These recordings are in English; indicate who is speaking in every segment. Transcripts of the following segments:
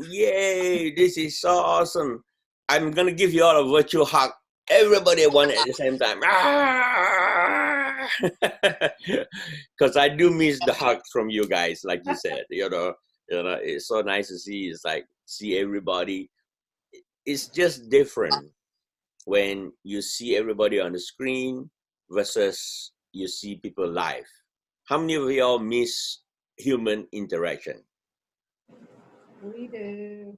Speaker 1: Yay, this is so awesome. I'm going to give you all a virtual hug. Everybody want it at the same time. Because I do miss the hugs from you guys, like you said. It's so nice to see. It's like see everybody. It's just different when you see everybody on the screen versus you see people live. How many of y'all miss human interaction?
Speaker 2: We do.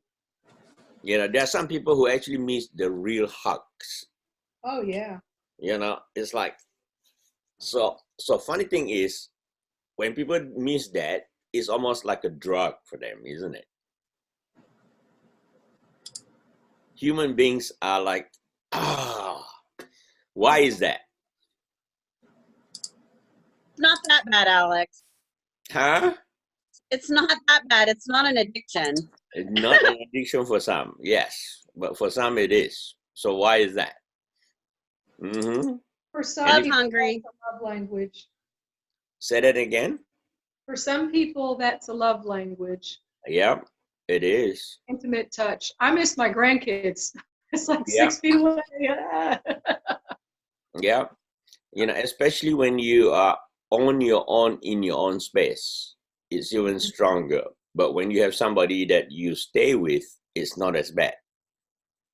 Speaker 1: There are some people who actually miss the real hugs.
Speaker 2: Oh yeah.
Speaker 1: It's like, so funny thing is, when people miss that, it's almost like a drug for them, isn't it? Human beings are like, why is that?
Speaker 3: Not that bad, Alex.
Speaker 1: Huh?
Speaker 3: It's not that bad. It's not an addiction.
Speaker 1: It's not an addiction for some, yes, but for some it is. So why is that?
Speaker 2: For some
Speaker 3: I'm
Speaker 2: people,
Speaker 3: hungry.
Speaker 2: that's a love language.
Speaker 1: Say that again.
Speaker 2: For some people, that's a love language.
Speaker 1: Yep, it is.
Speaker 2: Intimate touch. I miss my grandkids. It's like 6 feet away.
Speaker 1: Yeah. Especially when you are on your own in your own space, it's even stronger. But when you have somebody that you stay with, it's not as bad.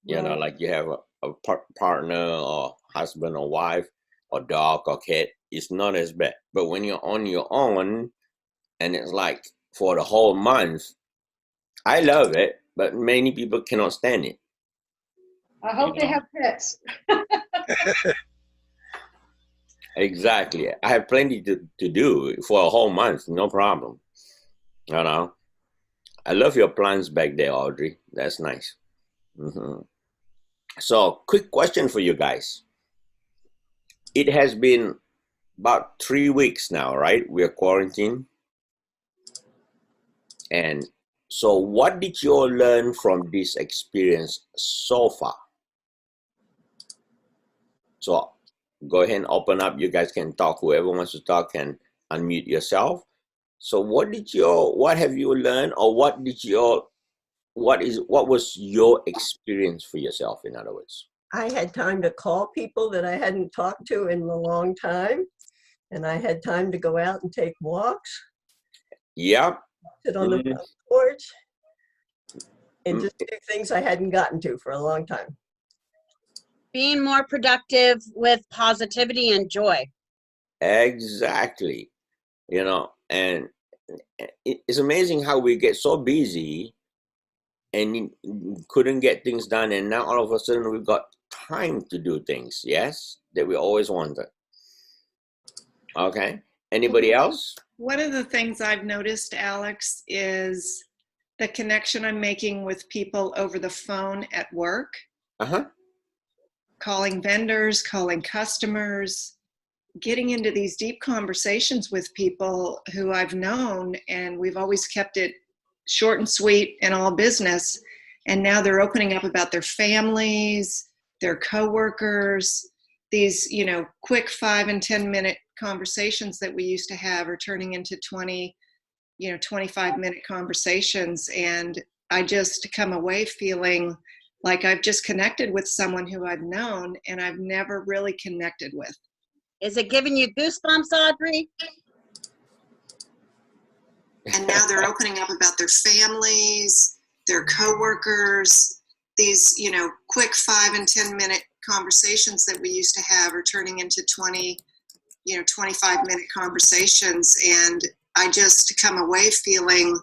Speaker 2: Right.
Speaker 1: Like you have a partner or husband or wife or dog or cat, it's not as bad. But when you're on your own and it's like for the whole month, I love it, but many people cannot stand it.
Speaker 2: I hope they have pets.
Speaker 1: Exactly. I have plenty to do for a whole month, no problem. I love your plans back there, Audrey. That's nice. So, quick question for you guys. It has been about 3 weeks now, right? We're quarantined. And so what did you all learn from this experience so far? So go ahead and open up. You guys can talk. Whoever wants to talk can unmute yourself. So what have you learned, or what was your experience for yourself, in other words?
Speaker 4: I had time to call people that I hadn't talked to in a long time, and I had time to go out and take walks.
Speaker 1: Yeah.
Speaker 4: Sit on the front porch and just do things I hadn't gotten to for a long time.
Speaker 3: Being more productive with positivity and joy.
Speaker 1: Exactly. And it's amazing how we get so busy and couldn't get things done, and now all of a sudden we've got time to do things, yes, that we always wanted. Okay. Anybody else?
Speaker 5: One of the things I've noticed, Alex, is the connection I'm making with people over the phone at work. Calling vendors, calling customers, getting into these deep conversations with people who I've known, and we've always kept it short and sweet and all business. And now they're opening up about their families, their coworkers. These, quick 5 and 10 minute conversations that we used to have are turning into 20, 25-minute conversations. And I just come away feeling like I've just connected with someone who I've known and I've never really connected with.
Speaker 3: Is it giving you goosebumps, Audrey?
Speaker 5: And now they're opening up about their families, their coworkers. These, quick 5 and 10 minute conversations that we used to have are turning into 20, 25-minute conversations. And I just come away feeling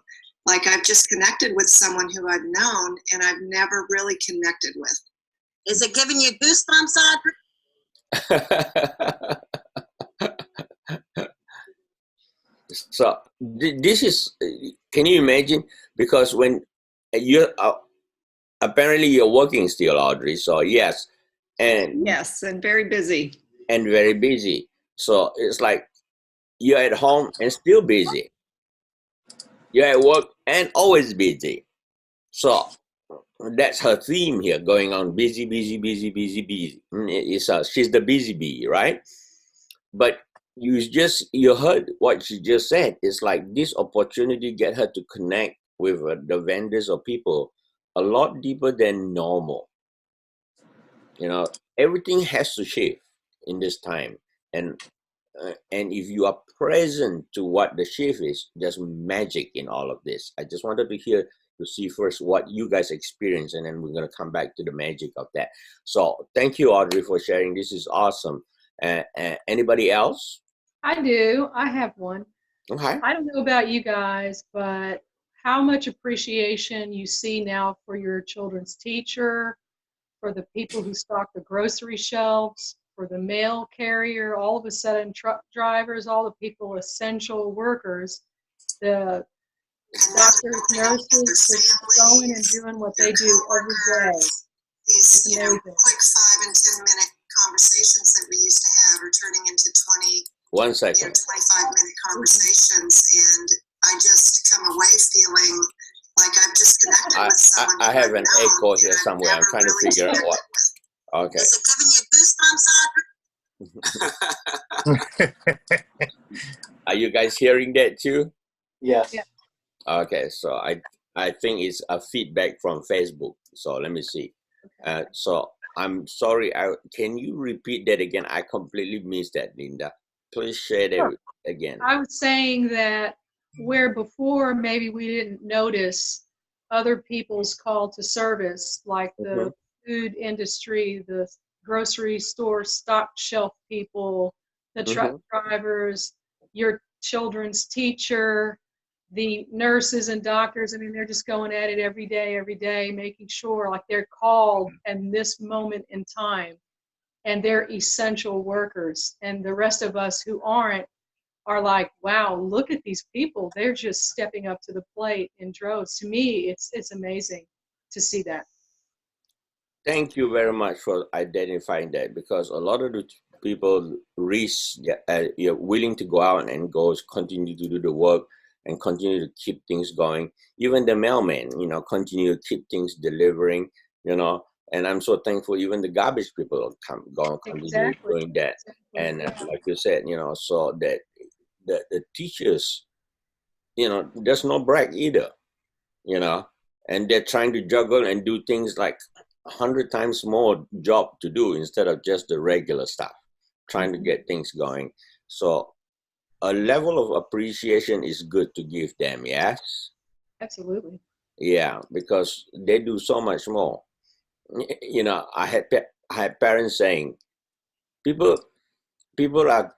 Speaker 5: like I've just connected with someone who I've known and I've never really connected with.
Speaker 3: Is it giving you goosebumps,
Speaker 1: Audrey? So this is, can you imagine? Because when you're, apparently you're working still, Audrey. So yes. And
Speaker 5: yes, and very busy.
Speaker 1: And very busy. So it's like you're at home and still busy. You're at work and always busy. So that's her theme here, going on busy, busy, busy, busy, busy. She's the busy bee, right? But you heard what she just said. It's like this opportunity get her to connect with the vendors or people a lot deeper than normal. You know, everything has to shift in this time, and if you are present to what the shift is, there's magic in all of this. I just wanted to see first what you guys experience, and then we're going to come back to the magic of that. So thank you, Audrey, for sharing. This is awesome. Anybody else?
Speaker 2: I do. I have one.
Speaker 1: Okay.
Speaker 2: I don't know about you guys, but how much appreciation you see now for your children's teacher, for the people who stock the grocery shelves, for the mail carrier, all of a sudden truck drivers, all the people, essential workers, the doctors, nurses, just going and doing what they do every day.
Speaker 5: These,
Speaker 2: It's
Speaker 5: you know,
Speaker 2: amazing.
Speaker 5: quick 5 and 10 minute conversations that we used to have are turning into 20,
Speaker 1: 1 second.
Speaker 5: 25-minute conversations, and I just come away feeling like I've just connected with someone.
Speaker 1: I have an
Speaker 5: I've known,
Speaker 1: echo here
Speaker 5: and I've
Speaker 1: somewhere. I'm
Speaker 5: never
Speaker 1: trying to
Speaker 5: really
Speaker 1: figure out
Speaker 5: seen
Speaker 1: what.
Speaker 5: it.
Speaker 1: Okay.
Speaker 5: Is it giving you goosebumps, Audrey?
Speaker 1: Are you guys hearing that too?
Speaker 6: Yes.
Speaker 2: Yeah.
Speaker 1: Okay, so I think it's a feedback from Facebook. So let me see. So I'm sorry. Can you repeat that again? I completely missed that, Linda. Please share that
Speaker 2: Sure.
Speaker 1: again.
Speaker 2: I was saying that where before maybe we didn't notice other people's call to service, like the food industry, the grocery store stock shelf people, the truck drivers, your children's teacher, the nurses and doctors. I mean, they're just going at it every day, making sure like they're called in this moment in time, and they're essential workers. And the rest of us who aren't are like, wow, look at these people. They're just stepping up to the plate in droves. To me, it's amazing to see that.
Speaker 1: Thank you very much for identifying that, because a lot of the people you're willing to go out and continue to do the work and continue to keep things going. Even the mailman, continue to keep things delivering, and I'm so thankful even the garbage people continue
Speaker 2: Exactly.
Speaker 1: doing that. And like you said, so that the teachers, there's no break either, and they're trying to juggle and do things like 100 times more job to do instead of just the regular stuff, trying to get things going. So a level of appreciation is good to give them, yes?
Speaker 2: Absolutely.
Speaker 1: Yeah, because they do so much more. I had parents saying, people are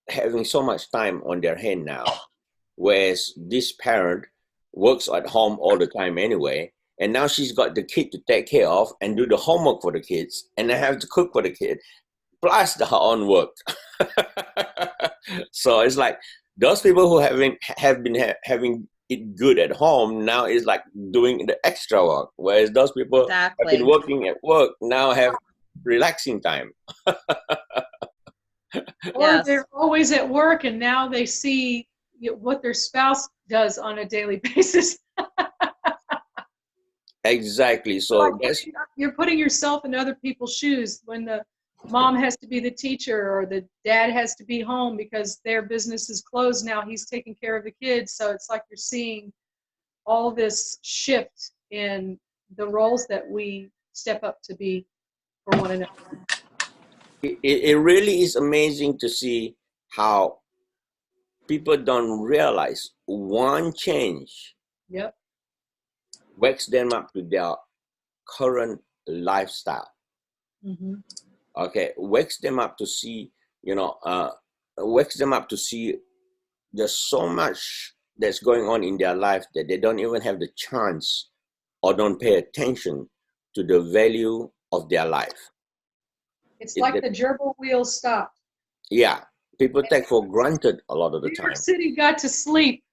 Speaker 1: having so much time on their hand now, whereas this parent works at home all the time anyway, and now she's got the kid to take care of and do the homework for the kids, and they have to cook for the kid, plus her own work. So it's like those people who have been having it good at home now is like doing the extra work, whereas those people have been working at work now have relaxing time.
Speaker 2: Or they're always at work and now they see what their spouse does on a daily basis.
Speaker 1: Exactly. So
Speaker 2: like you're putting yourself in other people's shoes when the mom has to be the teacher or the dad has to be home because their business is closed now. He's taking care of the kids. So it's like you're seeing all this shift in the roles that we step up to be for one another.
Speaker 1: It really is amazing to see how people don't realize one change wakes them up to their current lifestyle. Okay, wakes them up to see, there's so much that's going on in their life that they don't even have the chance or don't pay attention to the value of their life.
Speaker 2: It's like the gerbil wheel stopped.
Speaker 1: Yeah, people take for granted a lot of the time.
Speaker 2: New York City got to sleep.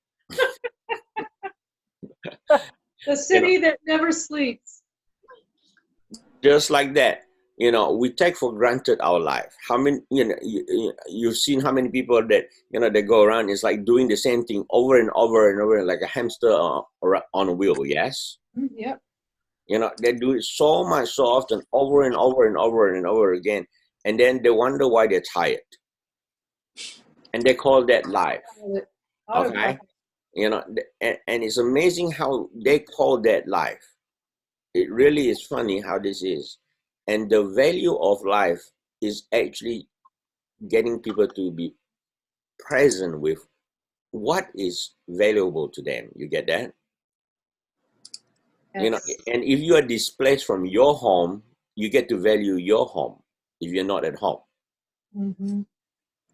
Speaker 2: The city that never sleeps.
Speaker 1: Just like that, we take for granted our life. How many, you've seen how many people that, they go around, it's like doing the same thing over and over and over, like a hamster on a wheel, yes?
Speaker 2: Yep.
Speaker 1: They do it so much, so often, over and over and over and over again. And then they wonder why they're tired. And they call that life. Okay? You know, and it's amazing how they call that life. It really is funny how this is. And the value of life is actually getting people to be present with what is valuable to them. You get that? You know,
Speaker 2: Yes.
Speaker 1: and if you are displaced from your home, you get to value your home. If you're not at home,
Speaker 2: Mm-hmm.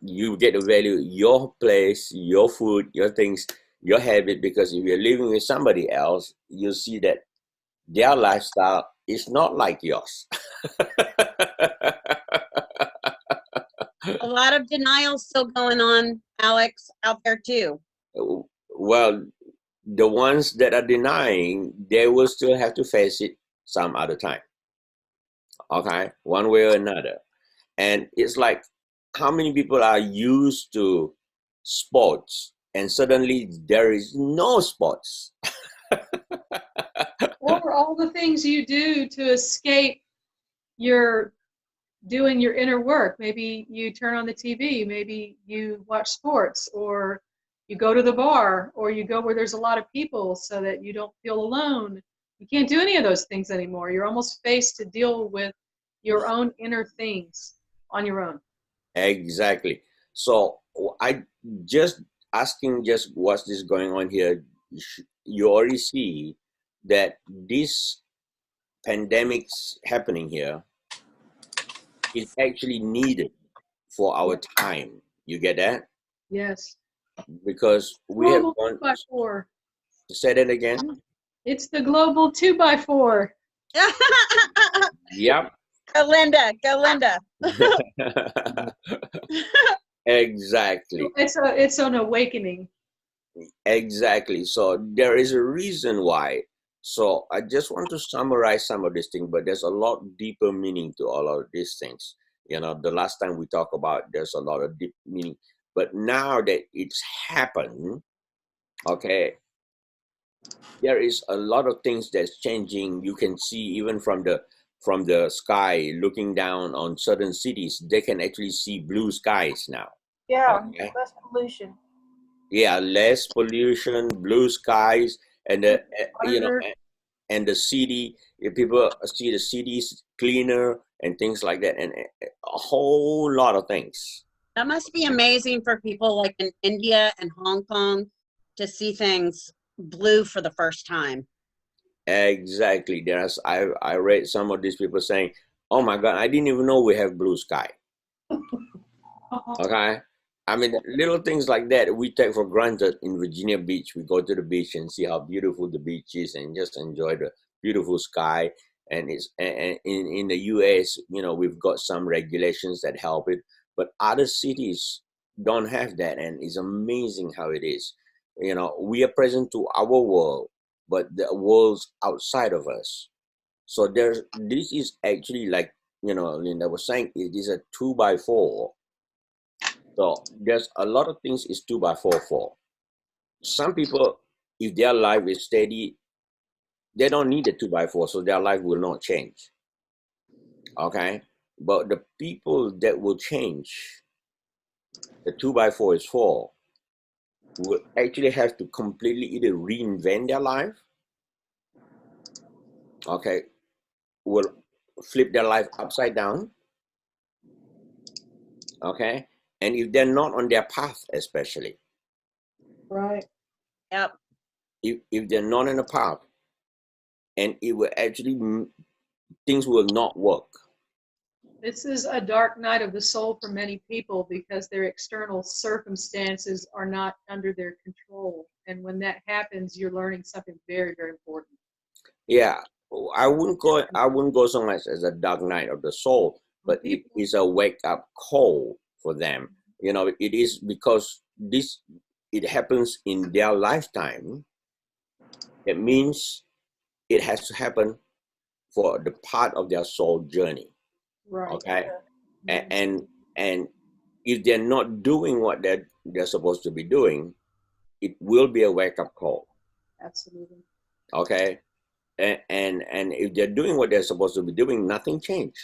Speaker 1: you get to value your place, your food, your things, your habit. Because if you're living with somebody else, you see that their lifestyle is not like yours.
Speaker 3: A lot of denial still going on, Alex, out there too.
Speaker 1: Well, the ones that are denying, they will still have to face it some other time. Okay, one way or another. And it's like, how many people are used to sports and suddenly there is no sports?
Speaker 2: Or all the things you do to escape your doing your inner work. Maybe you turn on the TV, maybe you watch sports, or you go to the bar, or you go where there's a lot of people so that you don't feel alone. You can't do any of those things anymore. You're almost faced to deal with your own inner things on your own.
Speaker 1: Exactly. So I just asking, just what's this going on here? You already see that this pandemic's happening here is actually needed for our time. You get that?
Speaker 2: Yes.
Speaker 1: Because we have
Speaker 2: Global
Speaker 1: gone.
Speaker 2: 2x4.
Speaker 1: Say that again.
Speaker 2: It's the global 2x4.
Speaker 1: Yep.
Speaker 3: Go Linda, go Linda.
Speaker 1: Exactly.
Speaker 2: It's an awakening.
Speaker 1: Exactly. So there is a reason why. So I just want to summarize some of these things, but there's a lot deeper meaning to all of these things. You know, the last time we talked about, there's a lot of deep meaning. But now that it's happened, okay, there is a lot of things that's changing. You can see even from the sky, looking down on certain cities, they can actually see blue skies now.
Speaker 6: Yeah,
Speaker 1: Okay.
Speaker 6: less pollution.
Speaker 1: Yeah, less pollution, blue skies, and you know,
Speaker 2: Water.
Speaker 1: and the city. If people see the cities cleaner and things like that, and a whole lot of things.
Speaker 3: That must be amazing for people like in India and Hong Kong to see things blue for the first time.
Speaker 1: Exactly. I read some of these people saying, "Oh my God, I didn't even know we have blue sky." Okay. I mean, little things like that we take for granted in Virginia Beach. We go to the beach and see how beautiful the beach is and just enjoy the beautiful sky. And in the US, you know, we've got some regulations that help it, but other cities don't have that. And it's amazing how it is. You know, we are present to our world, but the world's outside of us. So this is actually like, you know, Linda was saying, it is a 2x4. So there's a lot of things is 2x4 for. Some people, if their life is steady, they don't need a 2x4, so their life will not change. Okay? But the people that will change, the 2x4 is for, will actually have to completely either reinvent their life, okay, will flip their life upside down, okay? And if they're not on their path, especially,
Speaker 2: Right.
Speaker 3: Yep.
Speaker 1: if they're not on the path, and it will actually, things will not work.
Speaker 2: This is a dark night of the soul for many people because their external circumstances are not under their control. And when that happens, you're learning something very, very important.
Speaker 1: Yeah, I wouldn't go so much as a dark night of the soul, but it is a wake up call for them. You know, it is because it happens in their lifetime. It means it has to happen for the part of their soul journey.
Speaker 2: Right.
Speaker 1: Okay, and if they're not doing what they're supposed to be doing, it will be a wake up call.
Speaker 2: Absolutely.
Speaker 1: Okay, and if they're doing what they're supposed to be doing, nothing changed.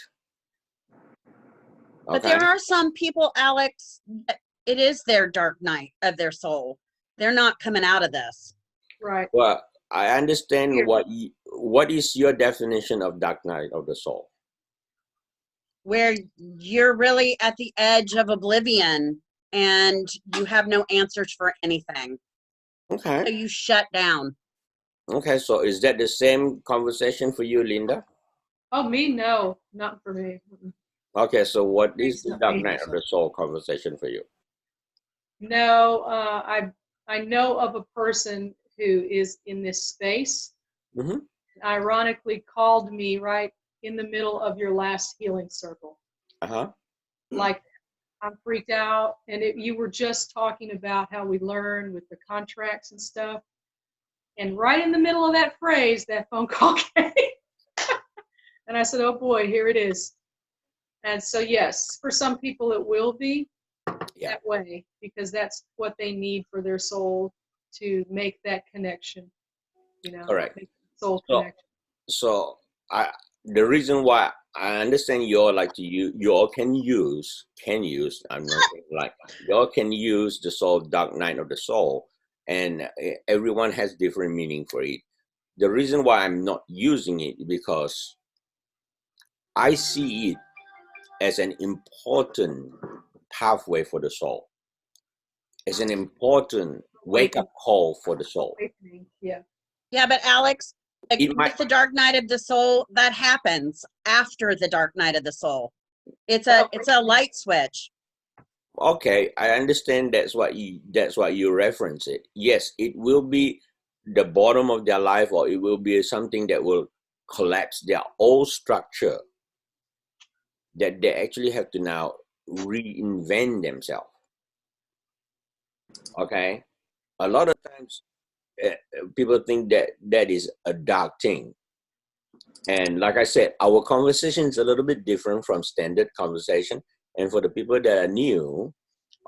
Speaker 3: But
Speaker 1: Okay.
Speaker 3: there are some people, Alex, that it is their dark night of their soul. They're not coming out of this.
Speaker 2: Right.
Speaker 1: Well, I understand
Speaker 2: Here.
Speaker 1: what is your definition of dark night of the soul?
Speaker 3: Where you're really at the edge of oblivion and you have no answers for anything.
Speaker 1: Okay.
Speaker 3: So you shut down.
Speaker 1: Okay, so is that the same conversation for you, Linda?
Speaker 2: Oh, me? No, not for me. Mm-mm.
Speaker 1: Okay, so what is
Speaker 2: It's
Speaker 1: the
Speaker 2: not
Speaker 1: dark
Speaker 2: me.
Speaker 1: night of the soul conversation for you?
Speaker 2: No, I know of a person who is in this space.
Speaker 1: Mm-hmm.
Speaker 2: Ironically, called me right in the middle of your last healing circle.
Speaker 1: Uh-huh.
Speaker 2: Like, I'm freaked out, and you were just talking about how we learn with the contracts and stuff. And right in the middle of that phrase, that phone call came. And I said, oh boy, here it is. And so, yes, for some people it will be that way, because that's what they need for their soul to make that connection, you know,
Speaker 1: Correct.
Speaker 2: make soul
Speaker 1: So,
Speaker 2: connection.
Speaker 1: so the reason why I understand you all like to use, you all can use, I'm not saying like, you all can use the soul, dark night of the soul, and everyone has different meaning for it. The reason why I'm not using it is because I see it as an important pathway for the soul. It's an important wake-up call for the soul.
Speaker 2: Awakening, yeah.
Speaker 3: Yeah, but Alex, like,
Speaker 1: It might-
Speaker 3: with the dark night of the soul, that happens after the dark night of the soul. It's a light switch.
Speaker 1: Okay, I understand that's what you reference it. Yes, it will be the bottom of their life, or it will be something that will collapse their old structure, that they actually have to now reinvent themselves. Okay, a lot of times people think that that is a dark thing, and like I said, our conversation is a little bit different from standard conversation. And for the people that are new,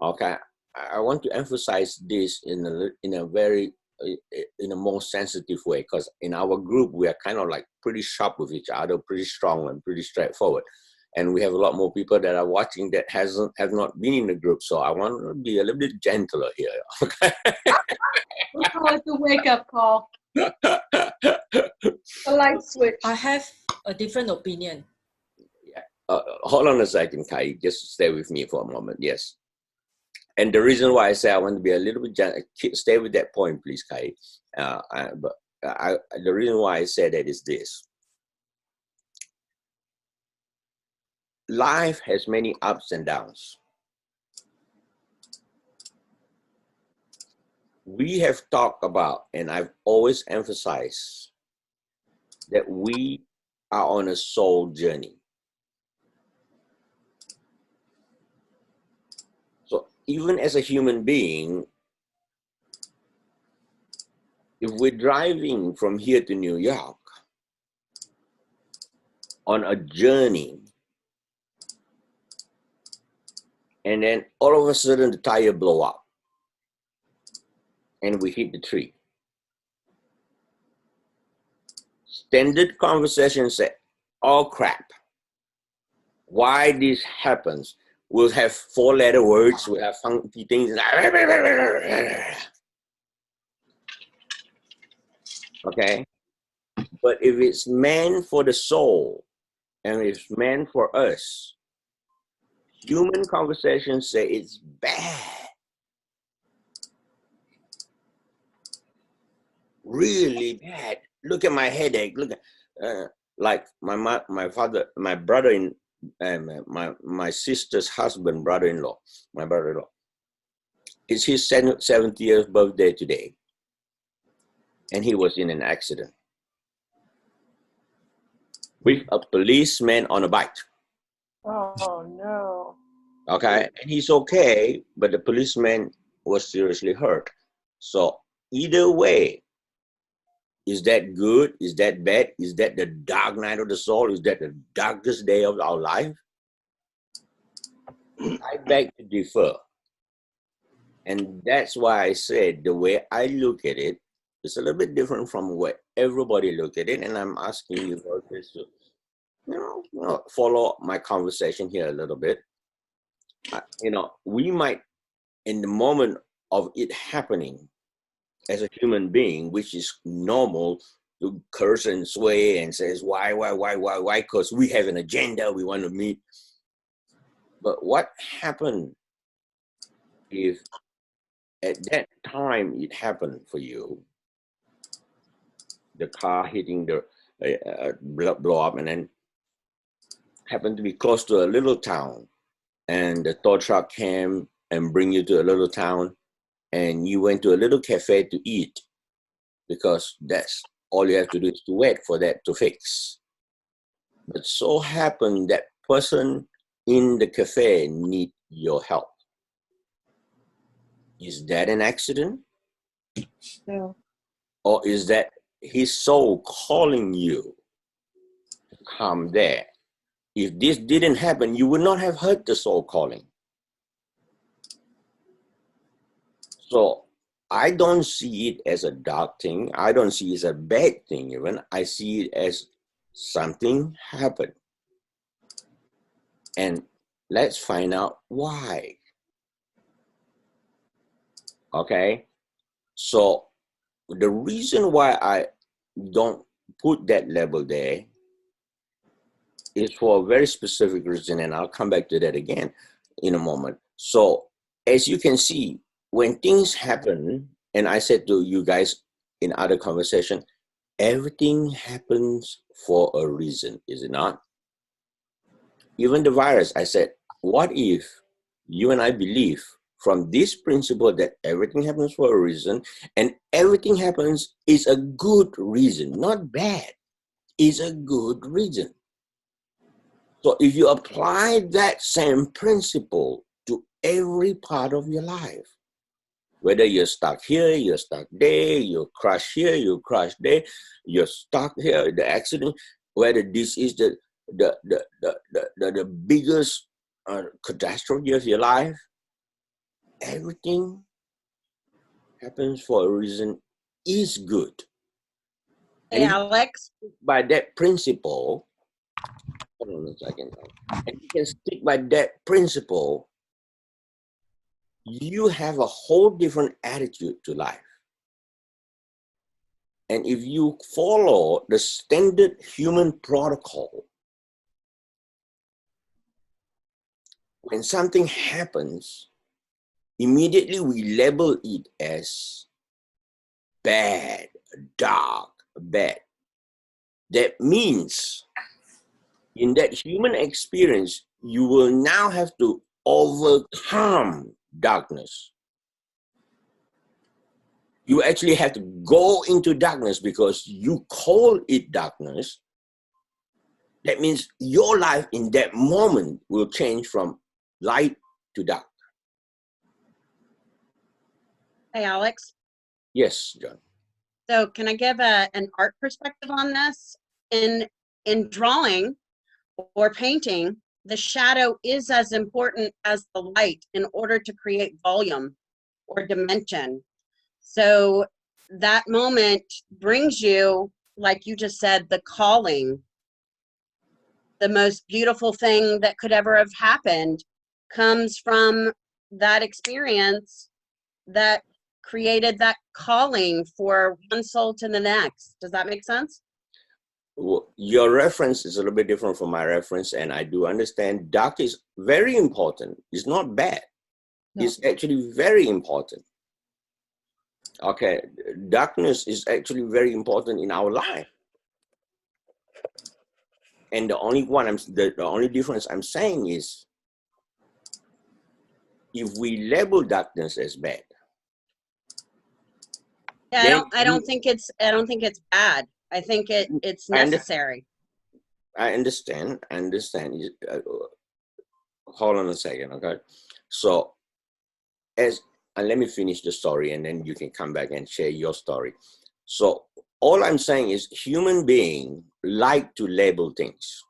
Speaker 1: okay, I want to emphasize this in a very in a more sensitive way, because in our group we are kind of like pretty sharp with each other, pretty strong and pretty straightforward, and we have a lot more people that are watching that have not been in the group. So I want to be a little bit gentler here. Okay.
Speaker 2: We call it the wake-up call, the light switch.
Speaker 6: I have a different opinion.
Speaker 1: Hold on a second, Kai. Just stay with me for a moment. Yes. And the reason why I say I want to be a little bit gentle, stay with that point, please, Kai. The reason why I say that is this. Life has many ups and downs. We have talked about, and I've always emphasized, that we are on a soul journey. So even as a human being, if we're driving from here to New York on a journey, and then all of a sudden the tire blow up and we hit the tree. Standard conversation say, oh crap, why this happens? We'll have 4-letter words, we'll have funky things. Okay? But if it's meant for the soul, and it's meant for us, human conversations say it's bad. Really bad. Look at my headache. Look at like my father, my brother in my sister's husband, brother-in-law, my brother-in-law. It's his 70th birthday today, and he was in an accident with a policeman on a bike.
Speaker 2: Oh no.
Speaker 1: Okay, and he's okay, but the policeman was seriously hurt. So either way, is that good? Is that bad? Is that the dark night of the soul? Is that the darkest day of our life? I beg to differ. And that's why I said the way I look at it is a little bit different from what everybody look at it. And I'm asking you guys to, you know, follow my conversation here a little bit. You know, we might, in the moment of it happening, as a human being, which is normal to curse and swear and says, why, because we have an agenda we want to meet. But what happened if at that time it happened for you, the car hitting the blow up, and then happened to be close to a little town, and the tow truck came and bring you to a little town, and you went to a little cafe to eat, because that's all you have to do is to wait for that to fix. But so happened that person in the cafe need your help. Is that an accident?
Speaker 2: No.
Speaker 1: Or is that his soul calling you to come there? If this didn't happen, you would not have heard the soul calling. So I don't see it as a dark thing. I don't see it as a bad thing even. I see it as something happened. And let's find out why. Okay? So the reason why I don't put that label there is for a very specific reason, and I'll come back to that again in a moment. So as you can see, when things happen, and I said to you guys in other conversation, everything happens for a reason, is it not? Even the virus, I said, what if you and I believe from this principle that everything happens for a reason, and everything happens is a good reason, not bad, is a good reason. So if you apply that same principle to every part of your life, whether you're stuck here, you're stuck there, you're crushed here, you're crushed there, you're stuck here, the accident, whether this is the biggest catastrophe of your life, everything happens for a reason is good.
Speaker 3: Hey,
Speaker 1: And
Speaker 3: Alex.
Speaker 1: by that principle, hold on a second, and you can stick by that principle, you have a whole different attitude to life. And if you follow the standard human protocol, when something happens, immediately we label it as bad, dark, bad. That means in that human experience, you will now have to overcome darkness. You actually have to go into darkness because you call it darkness. That means your life in that moment will change from light to dark.
Speaker 3: Hey, Alex.
Speaker 1: Yes, John.
Speaker 3: So can I give an art perspective on this? In drawing or painting, the shadow is as important as the light in order to create volume or dimension. So that moment brings you, like you just said, the calling. The most beautiful thing that could ever have happened comes from that experience that created that calling for one soul to the next. Does that make sense?
Speaker 1: Well, your reference is a little bit different from my reference, and I do understand dark is very important. It's not bad. No. It's actually very important. Okay, darkness is actually very important in our life. And the only difference I'm saying is, if we label darkness as bad,
Speaker 3: yeah, I don't think it's bad. I think it's necessary.
Speaker 1: I understand. Hold on a second, okay? So, let me finish the story, and then you can come back and share your story. So, all I'm saying is, human beings like to label things.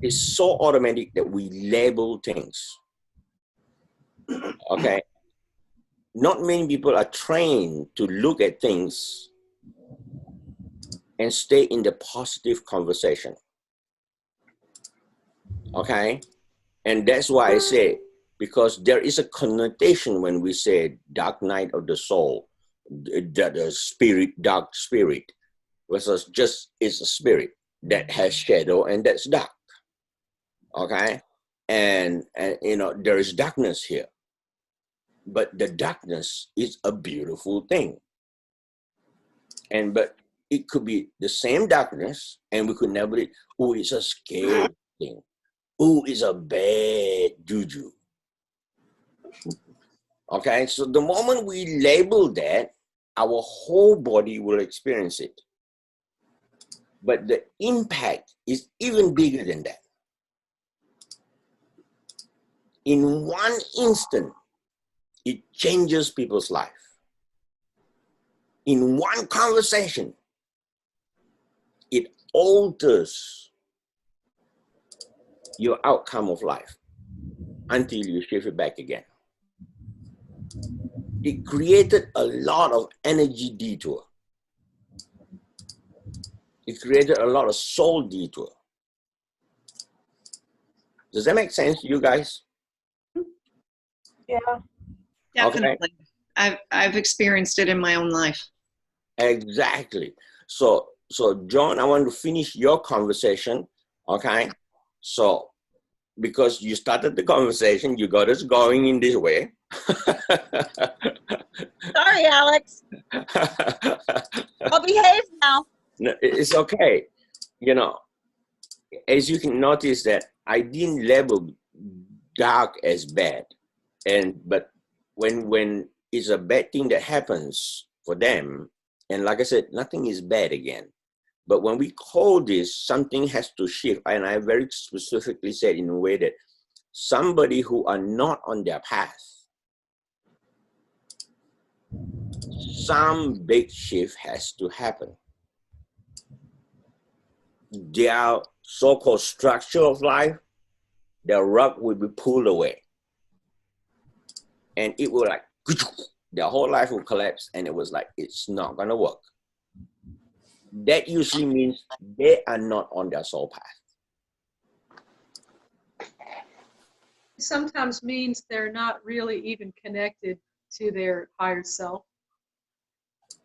Speaker 1: It's so automatic that we label things. Okay? Not many people are trained to look at things and stay in the positive conversation. Okay? And that's why I say because there is a connotation when we say dark night of the soul, the spirit, dark spirit, versus just is a spirit that has shadow and that's dark. Okay, and there is darkness here, but the darkness is a beautiful thing, but it could be the same darkness, and we could never, oh, it's a scary thing, oh, it's a bad juju. Okay, so the moment we label that, our whole body will experience it. But the impact is even bigger than that. In one instant, it changes people's life. In one conversation, it alters your outcome of life until you shift it back again. It created a lot of energy detour. It created a lot of soul detour. Does that make sense to you guys?
Speaker 4: Yeah.
Speaker 5: Definitely. Okay. I've experienced it in my own life.
Speaker 1: Exactly. So John, I want to finish your conversation. Okay. So because you started the conversation, you got us going in this way.
Speaker 3: Sorry, Alex. I'll behave now.
Speaker 1: No, it's okay. As you can notice that I didn't label dark as bad, but when it's a bad thing that happens for them, and like I said, nothing is bad again. But when we call this, something has to shift. And I very specifically said in a way that somebody who are not on their path, some big shift has to happen. Their so-called structure of life, their rug will be pulled away. And it will their whole life will collapse, and it was like, it's not gonna work. That usually means they are not on their soul path.
Speaker 2: Sometimes means they're not really even connected to their higher self.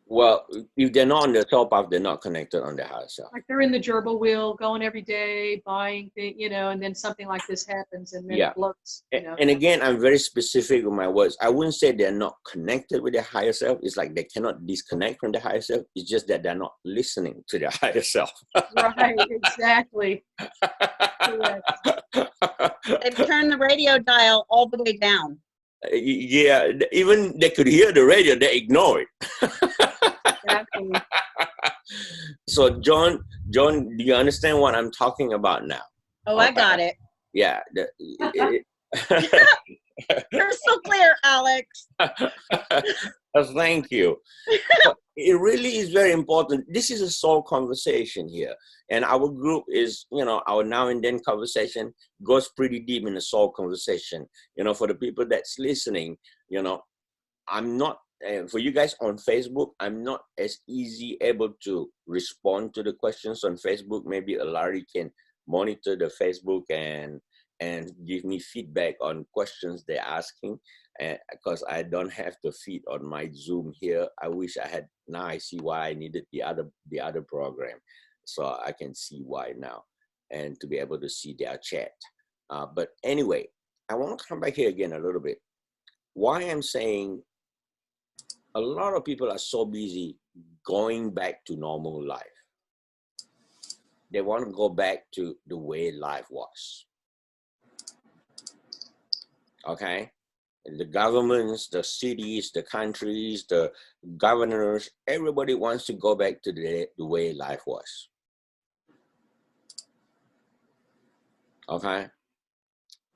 Speaker 1: Well, if they're not on their soul path, they're not connected on their higher self.
Speaker 2: Like they're in the gerbil wheel, going every day, buying things, and then something like this happens, and then it blows.
Speaker 1: And again, I'm very specific with my words. I wouldn't say they're not connected with their higher self. It's like they cannot disconnect from their higher self. It's just that they're not listening to their higher self.
Speaker 2: Right, exactly.
Speaker 3: They've turned the radio dial all the way down.
Speaker 1: Yeah, even they could hear the radio, they ignore it.
Speaker 2: Exactly.
Speaker 1: So John, do you understand what I'm talking about now?
Speaker 3: Oh, I got it.
Speaker 1: Yeah.
Speaker 3: You're so clear, Alex.
Speaker 1: Thank you. It really is very important. This is a soul conversation here. And our group is, our now and then conversation goes pretty deep in the soul conversation. For the people that's listening, I'm not, for you guys on Facebook, I'm not as easy able to respond to the questions on Facebook. Maybe Larry can monitor the Facebook and give me feedback on questions they're asking, because I don't have the feed on my Zoom here. I wish I had. Now I see why I needed the other program, so I can see why now, and to be able to see their chat. But anyway, I want to come back here again a little bit. Why I'm saying a lot of people are so busy going back to normal life. They want to go back to the way life was. Okay? The governments, the cities, the countries, the governors, everybody wants to go back to the way life was. Okay?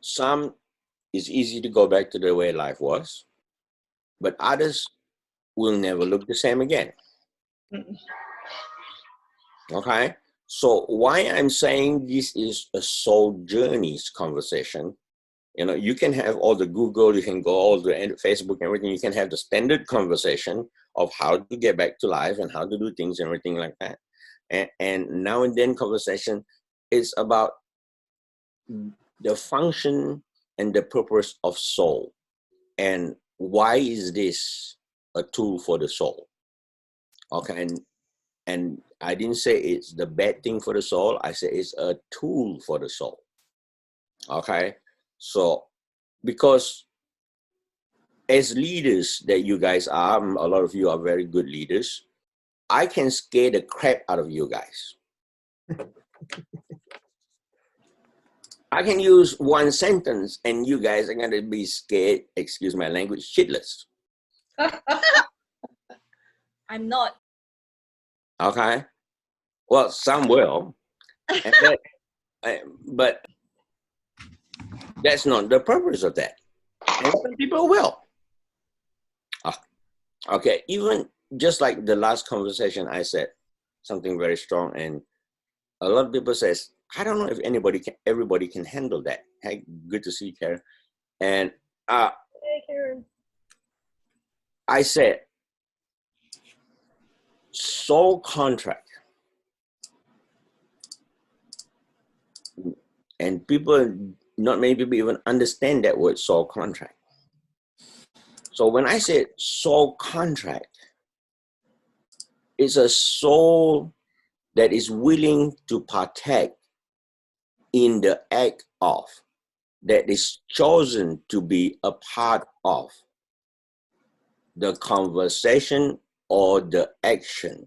Speaker 1: Some, it's easy to go back to the way life was, but others will never look the same again. Okay? So why I'm saying this is a soul journeys conversation. You can have all the Google, you can go all the Facebook, everything. You can have the standard conversation of how to get back to life and how to do things and everything like that. And now and then conversation is about the function and the purpose of soul. And why is this a tool for the soul? Okay, and I didn't say it's the bad thing for the soul. I said it's a tool for the soul. Okay, so because as leaders that you guys are, a lot of you are very good leaders. I can scare the crap out of you guys. I can use one sentence and you guys are going to be scared, excuse my language, shitless.
Speaker 6: I'm not.
Speaker 1: Okay? Well, some will. And but that's not the purpose of that. And some people will. Okay, even just like the last conversation, I said something very strong, and a lot of people says, I don't know if everybody can handle that. Hey, good to see you, Karen. And
Speaker 6: Hey, Karen.
Speaker 1: I said, soul contract. And not many people even understand that word, soul contract. So when I said soul contract, it's a soul that is willing to partake in the act of, that is chosen to be a part of the conversation or the action.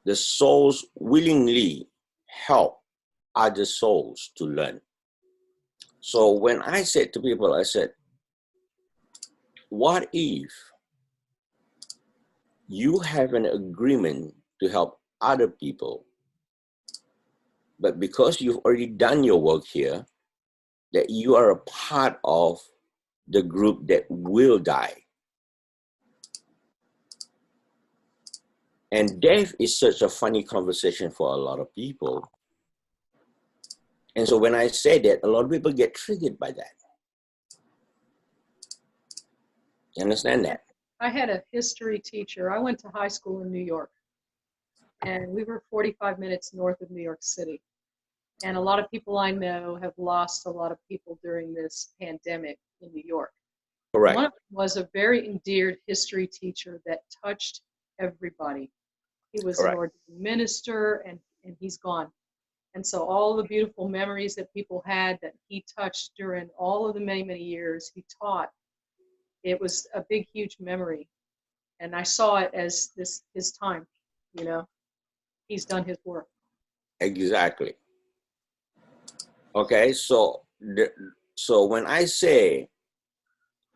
Speaker 1: The souls willingly help other souls to learn. So when I said to people, I said, what if you have an agreement to help other people, but because you've already done your work here, that you are a part of the group that will die? And death is such a funny conversation for a lot of people. And so when I say that, a lot of people get triggered by that. You understand that?
Speaker 2: I had a history teacher. I went to high school in New York, and we were 45 minutes north of New York City. And a lot of people I know have lost a lot of people during this pandemic in New York.
Speaker 1: Correct.
Speaker 2: One of them was a very endeared history teacher that touched everybody. He was
Speaker 1: Correct.
Speaker 2: an ordained minister, and he's gone. And so all the beautiful memories that people had that he touched during all of the many, many years he taught, it was a big, huge memory. And I saw it as his time, you know. He's done his work.
Speaker 1: Exactly. Okay, so when I say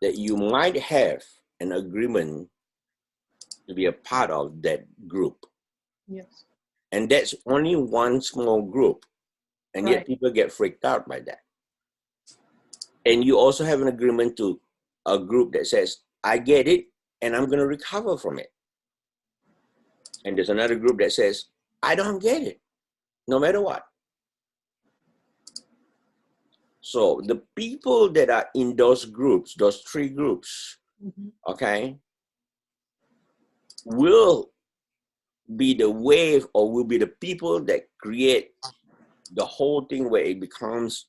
Speaker 1: that you might have an agreement to be a part of that group,
Speaker 2: Yes.
Speaker 1: and that's only one small group, and yet
Speaker 2: Right.
Speaker 1: people get freaked out by that. And you also have an agreement to a group that says, I get it, and I'm going to recover from it. And there's another group that says, I don't get it, no matter what. So the people that are in those groups, those three groups, okay, will be the wave, or will be the people that create the whole thing where it becomes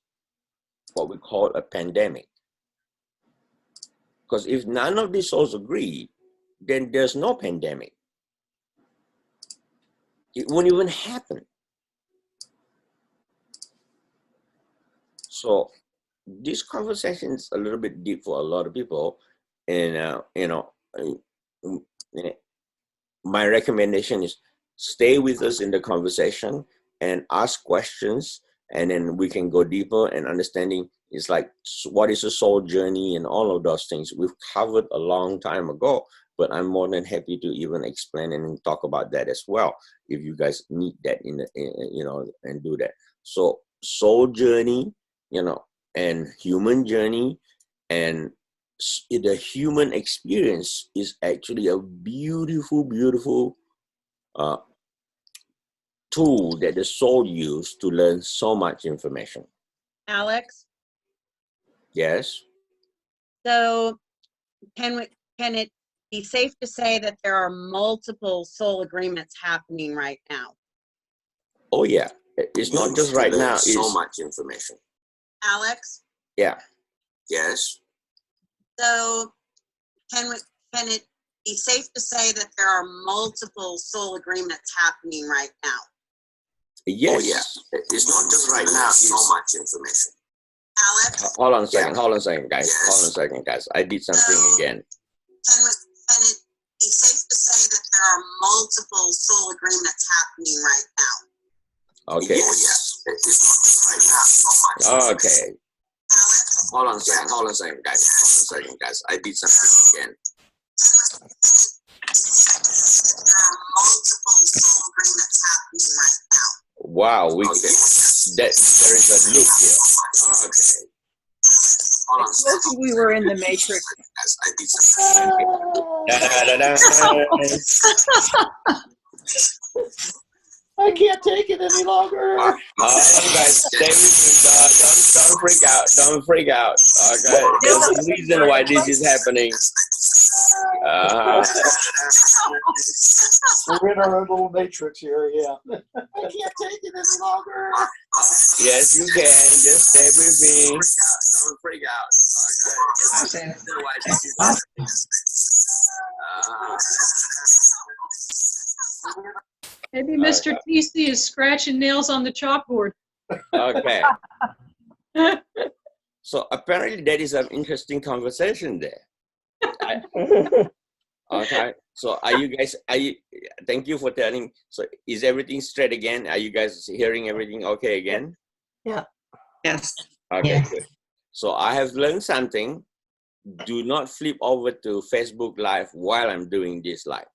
Speaker 1: what we call a pandemic. Because if none of these souls agree, then there's no pandemic. It won't even happen. So this conversation is a little bit deep for a lot of people, and my recommendation is stay with us in the conversation and ask questions, and then we can go deeper and understanding. It's like, what is a soul journey and all of those things we've covered a long time ago, but I'm more than happy to even explain and talk about that as well if you guys need that and do that. So soul journey, and human journey, and the human experience is actually a beautiful tool that the soul used to learn so much information.
Speaker 3: Alex,
Speaker 1: Yes.
Speaker 3: so can it be safe to say that there are multiple soul agreements happening right now?
Speaker 1: Oh yeah. It's not just right now.
Speaker 7: So much information.
Speaker 3: Alex,
Speaker 1: Yeah. Yes.
Speaker 3: So can it be safe to say that there are multiple soul agreements happening right now?
Speaker 1: Yes.
Speaker 7: Oh, yeah. It's not just right now, so much information.
Speaker 3: Alex?
Speaker 1: Hold on a second.
Speaker 7: Yeah.
Speaker 1: Hold on a second, guys.
Speaker 7: Yes.
Speaker 1: Hold on a second, guys. I did something again.
Speaker 3: Can it be safe to say that there are multiple soul agreements happening right now?
Speaker 1: Okay.
Speaker 7: Oh, yeah. It's not just right now, so much.
Speaker 1: Okay.
Speaker 3: Alex?
Speaker 1: Hold on a second. Hold on a second, guys. Hold on a second, guys. I did something again.
Speaker 3: There are multiple soul agreements happening right now.
Speaker 1: Wow.
Speaker 7: Okay.
Speaker 1: There is a loop here. Okay.
Speaker 7: Hold on.
Speaker 6: I told you we were in the Matrix.
Speaker 7: I did something.
Speaker 1: Da-da-da-da.
Speaker 8: I can't take it any longer.
Speaker 1: Hold on, guys. Stay with me. Don't freak out. Don't freak out. Okay. There's a reason why this is happening.
Speaker 8: We're in our own little matrix here, yeah. I can't take it any longer.
Speaker 1: Yes, you can. Just stay with me. Don't freak out. Okay. There's a reason why this is happening.
Speaker 2: Maybe Mr. TC is scratching nails on the chalkboard.
Speaker 1: Okay. So apparently that is an interesting conversation there. Okay. So thank you for telling. So is everything straight again? Are you guys hearing everything okay again?
Speaker 4: Yeah.
Speaker 5: Yes.
Speaker 1: Okay,
Speaker 9: Yes.
Speaker 1: good. So I have learned something. Do not flip over to Facebook Live while I'm doing this live.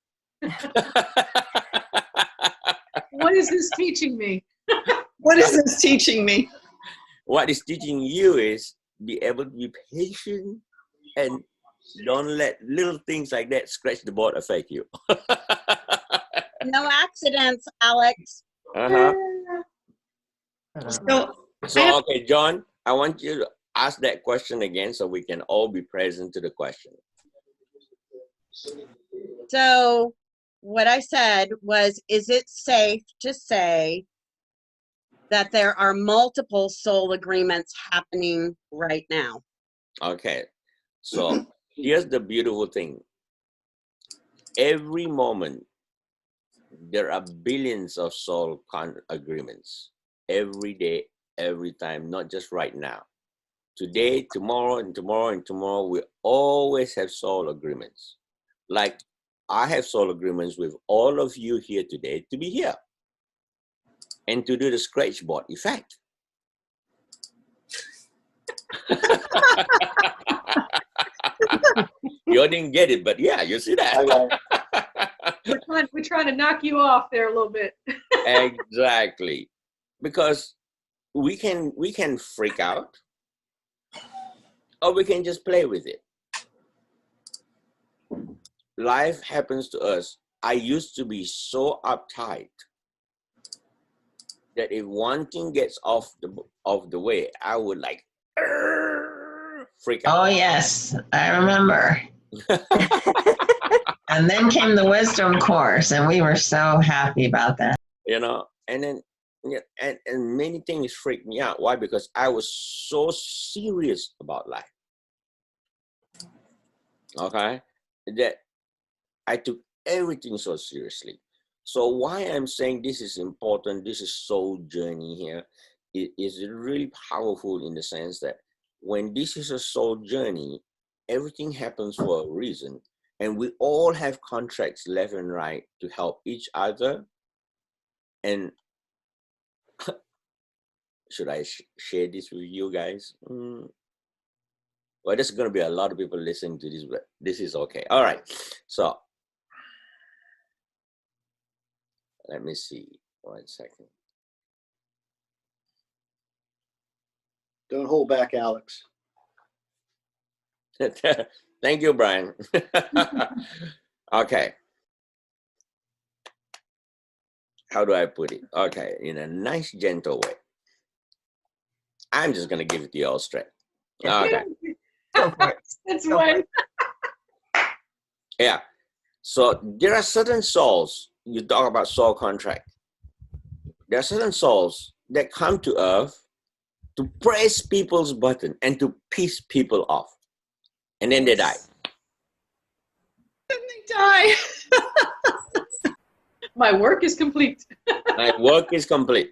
Speaker 2: What is this teaching me?
Speaker 5: What is this teaching me?
Speaker 1: What it's teaching you is be able to be patient and don't let little things like that scratch the board affect you.
Speaker 3: No accidents, Alex.
Speaker 1: Uh-huh.
Speaker 5: So
Speaker 1: So, okay, John, I want you to ask that question again so we can all be present to the question.
Speaker 3: So what I said was, is it safe to say that there are multiple soul agreements happening right now?
Speaker 1: Okay, so here's the beautiful thing. Every moment, there are billions of soul agreements. Every day, every time, not just right now. Today, tomorrow, and tomorrow, and tomorrow, we always have soul agreements. Like I have soul agreements with all of you here today to be here and to do the scratch board effect. You didn't get it, but yeah, you see that.
Speaker 2: We're trying to knock you off there a little bit.
Speaker 1: Exactly, because we can freak out, or we can just play with it. Life happens to us. I used to be so uptight that if one thing gets off the way, I would like freak out.
Speaker 9: Oh, yes, I remember. And then came the wisdom course, and we were so happy about that.
Speaker 1: You know, and then and many things freaked me out. Why? Because I was so serious about life. Okay, that I took everything so seriously. So why I'm saying this is important, this is soul journey here, it is really powerful in the sense that when this is a soul journey, everything happens for a reason. And we all have contracts left and right to help each other. And should I share this with you guys? Well, there's going to be a lot of people listening to this, but this is okay. All right. So let me see. 1 second.
Speaker 8: Don't hold back, Alex.
Speaker 1: Thank you, Brian. Okay. How do I put it? Okay, in a nice, gentle way. I'm just going to give it to you all straight. Okay.
Speaker 4: Go for it.
Speaker 2: That's
Speaker 4: Go
Speaker 2: one.
Speaker 1: Yeah. So there are certain souls, you talk about soul contract. There are certain souls that come to Earth to press people's button and to piss people off. And then they die.
Speaker 5: Then they die.
Speaker 2: My work is complete.
Speaker 1: My work is complete.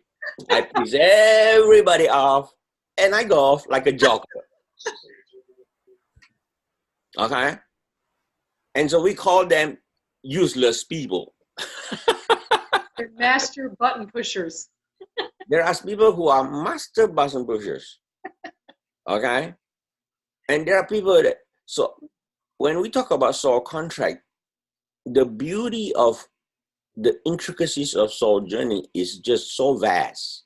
Speaker 1: I piss everybody off and I go off like a joker. Okay? And so we call them useless people.
Speaker 2: They're master button pushers.
Speaker 1: There are people who are master button pushers. Okay? And there are people that, so when we talk about soul contract, the beauty of the intricacies of soul journey is just so vast.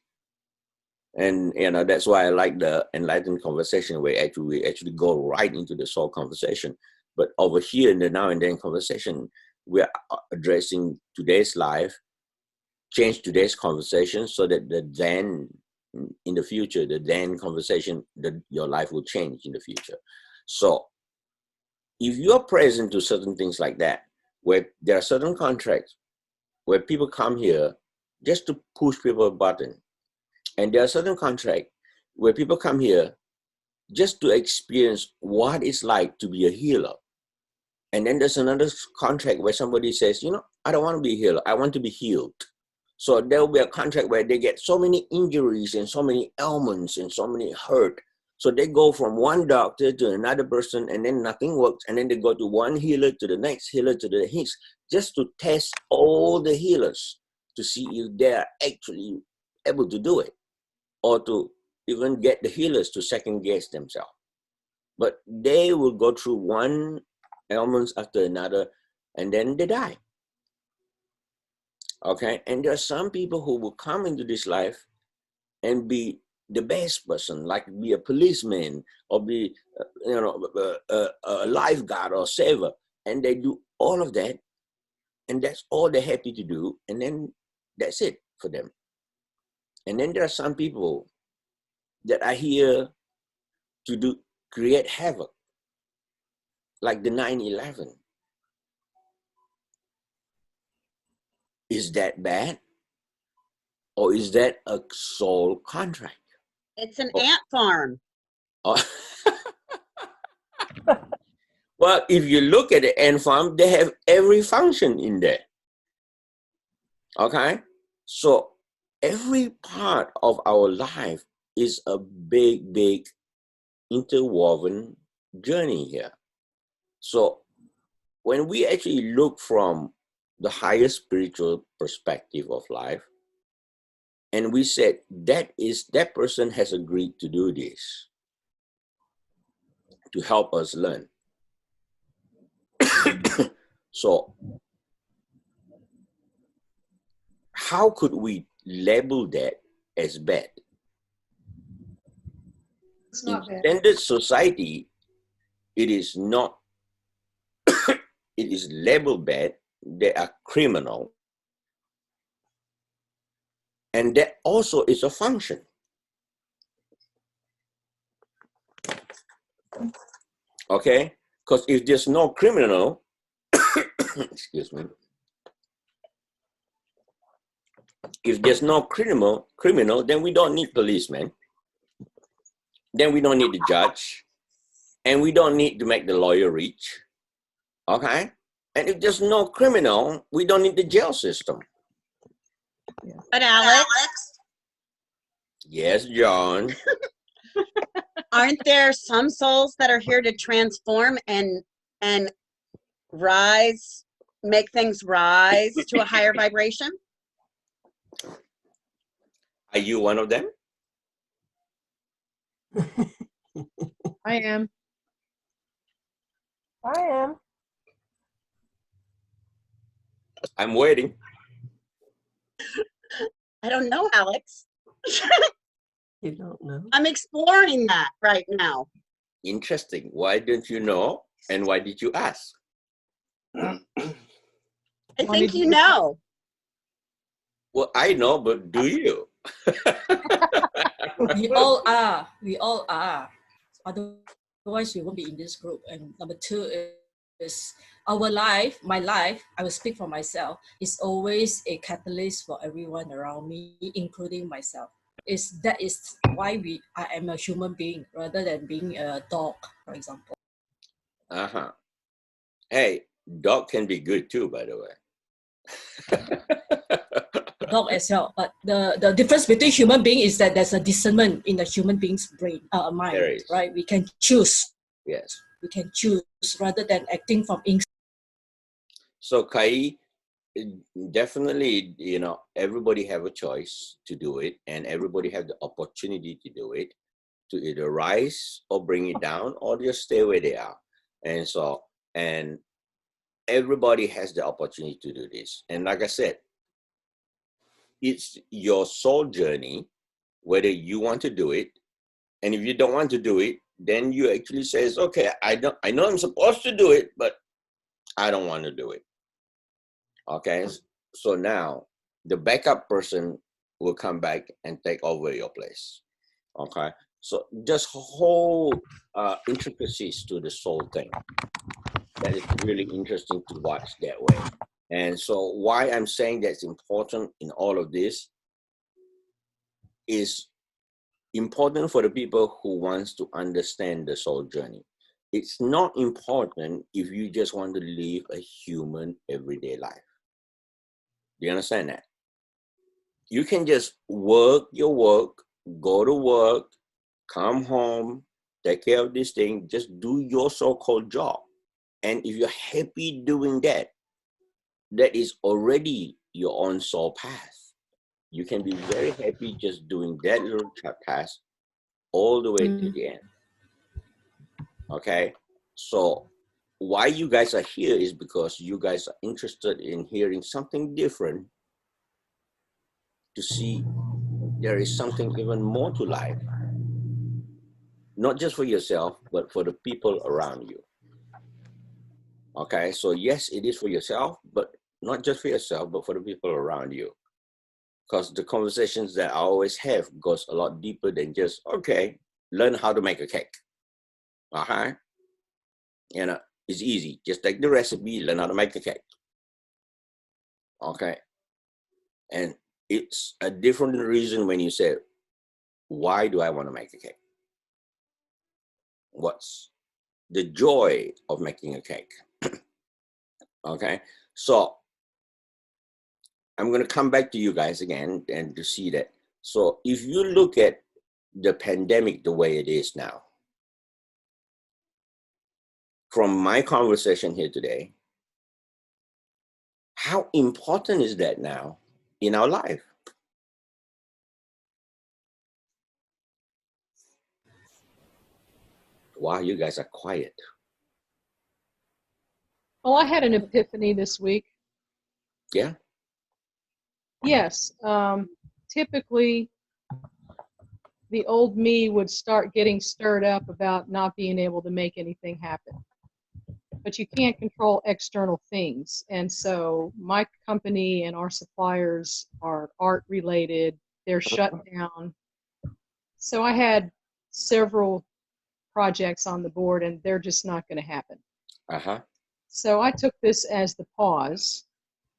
Speaker 1: And that's why I like the enlightened conversation where we actually go right into the soul conversation. But over here in the now and then conversation, we're addressing today's life, change today's conversation so that the then in the future, the then conversation, your life will change in the future. So if you're present to certain things like that, where there are certain contracts where people come here just to push people's button, and there are certain contracts where people come here just to experience what it's like to be a healer. And then there's another contract where somebody says, I don't want to be a healer, I want to be healed. So there will be a contract where they get so many injuries and so many ailments and so many hurt. So they go from one doctor to another person and then nothing works. And then they go to one healer to the next healer to the next, just to test all the healers to see if they are actually able to do it, or to even get the healers to second guess themselves. But they will go through one ailments after another and then they die. Okay, and there are some people who will come into this life and be the best person, like be a policeman or be, a lifeguard or saver, and they do all of that, and that's all they're happy to do, and then that's it for them. And then there are some people that are here to create havoc, like the 9/11. Is that bad? Or is that a soul contract?
Speaker 3: It's an ant farm.
Speaker 1: Oh. Well, if you look at the ant farm, they have every function in there. Okay? So every part of our life is a big, big interwoven journey here. So when we actually look from the highest spiritual perspective of life, and we said that person has agreed to do this to help us learn. So how could we label that as bad?
Speaker 2: It's not
Speaker 1: In
Speaker 2: bad.
Speaker 1: standard society, it is not, it is labeled bad. They are criminal. And that also is a function. Okay? Because if there's no criminal, excuse me, if there's no criminal, then we don't need policemen. Then we don't need the judge. And we don't need to make the lawyer rich. Okay? And if there's no criminal, we don't need the jail system.
Speaker 3: But Alex,
Speaker 1: Yes, John.
Speaker 3: aren't there some souls that are here to transform and rise, make things rise to a higher vibration?
Speaker 1: Are you one of them?
Speaker 2: I am.
Speaker 6: I am.
Speaker 1: I'm waiting.
Speaker 3: I don't know, Alex.
Speaker 4: You don't know?
Speaker 3: I'm exploring that right now.
Speaker 1: Interesting. Why don't you know? And why did you ask?
Speaker 3: I think you know.
Speaker 1: Well, I know, but do you?
Speaker 6: We all are. We all are. Otherwise, you won't be in this group. And number two is our life, my life, I will speak for myself, is always a catalyst for everyone around me, including myself. That is why I am a human being rather than being a dog, for example.
Speaker 1: Uh-huh. Hey, dog can be good too, by the way.
Speaker 6: Dog as well, but the difference between human being is that there's a discernment in the human being's brain, mind,
Speaker 1: There is.
Speaker 6: right? We can choose.
Speaker 1: Yes.
Speaker 6: We can choose rather than acting from instinct.
Speaker 1: So Kai, definitely, everybody have a choice to do it, and everybody have the opportunity to do it, to either rise or bring it down or just stay where they are. And everybody has the opportunity to do this. And like I said, it's your soul journey, whether you want to do it. And if you don't want to do it, then you actually says, okay, I know I'm supposed to do it, but I don't want to do it. Okay. So now the backup person will come back and take over your place. Okay. So just whole intricacies to the soul thing. That is really interesting to watch that way. And so why I'm saying that's important in all of this is important for the people who wants to understand the soul journey. It's not important if you just want to live a human everyday life. Do you understand that? You can just work your work, go to work, come home, take care of this thing, just do your so-called job. And if you're happy doing that, that is already your own soul path. You can be very happy just doing that little task all the way to the end. Okay? So why you guys are here is because you guys are interested in hearing something different, to see there is something even more to life. Not just for yourself, but for the people around you. Okay? So yes, it is for yourself, but not just for yourself, but for the people around you. Because the conversations that I always have goes a lot deeper than just, okay, learn how to make a cake. Okay? It's easy. Just take the recipe, learn how to make a cake. Okay? And it's a different reason when you say, why do I want to make a cake? What's the joy of making a cake? Okay? So I'm going to come back to you guys again and to see that. So if you look at the pandemic the way it is now, from my conversation here today, how important is that now in our life? Wow, you guys are quiet.
Speaker 2: Well, I had an epiphany this week.
Speaker 1: Yeah?
Speaker 2: Yes. Typically, the old me would start getting stirred up about not being able to make anything happen. But you can't control external things. And so my company and our suppliers are art related. They're shut down. So I had several projects on the board and they're just not going to happen.
Speaker 1: Uh-huh.
Speaker 2: So I took this as the pause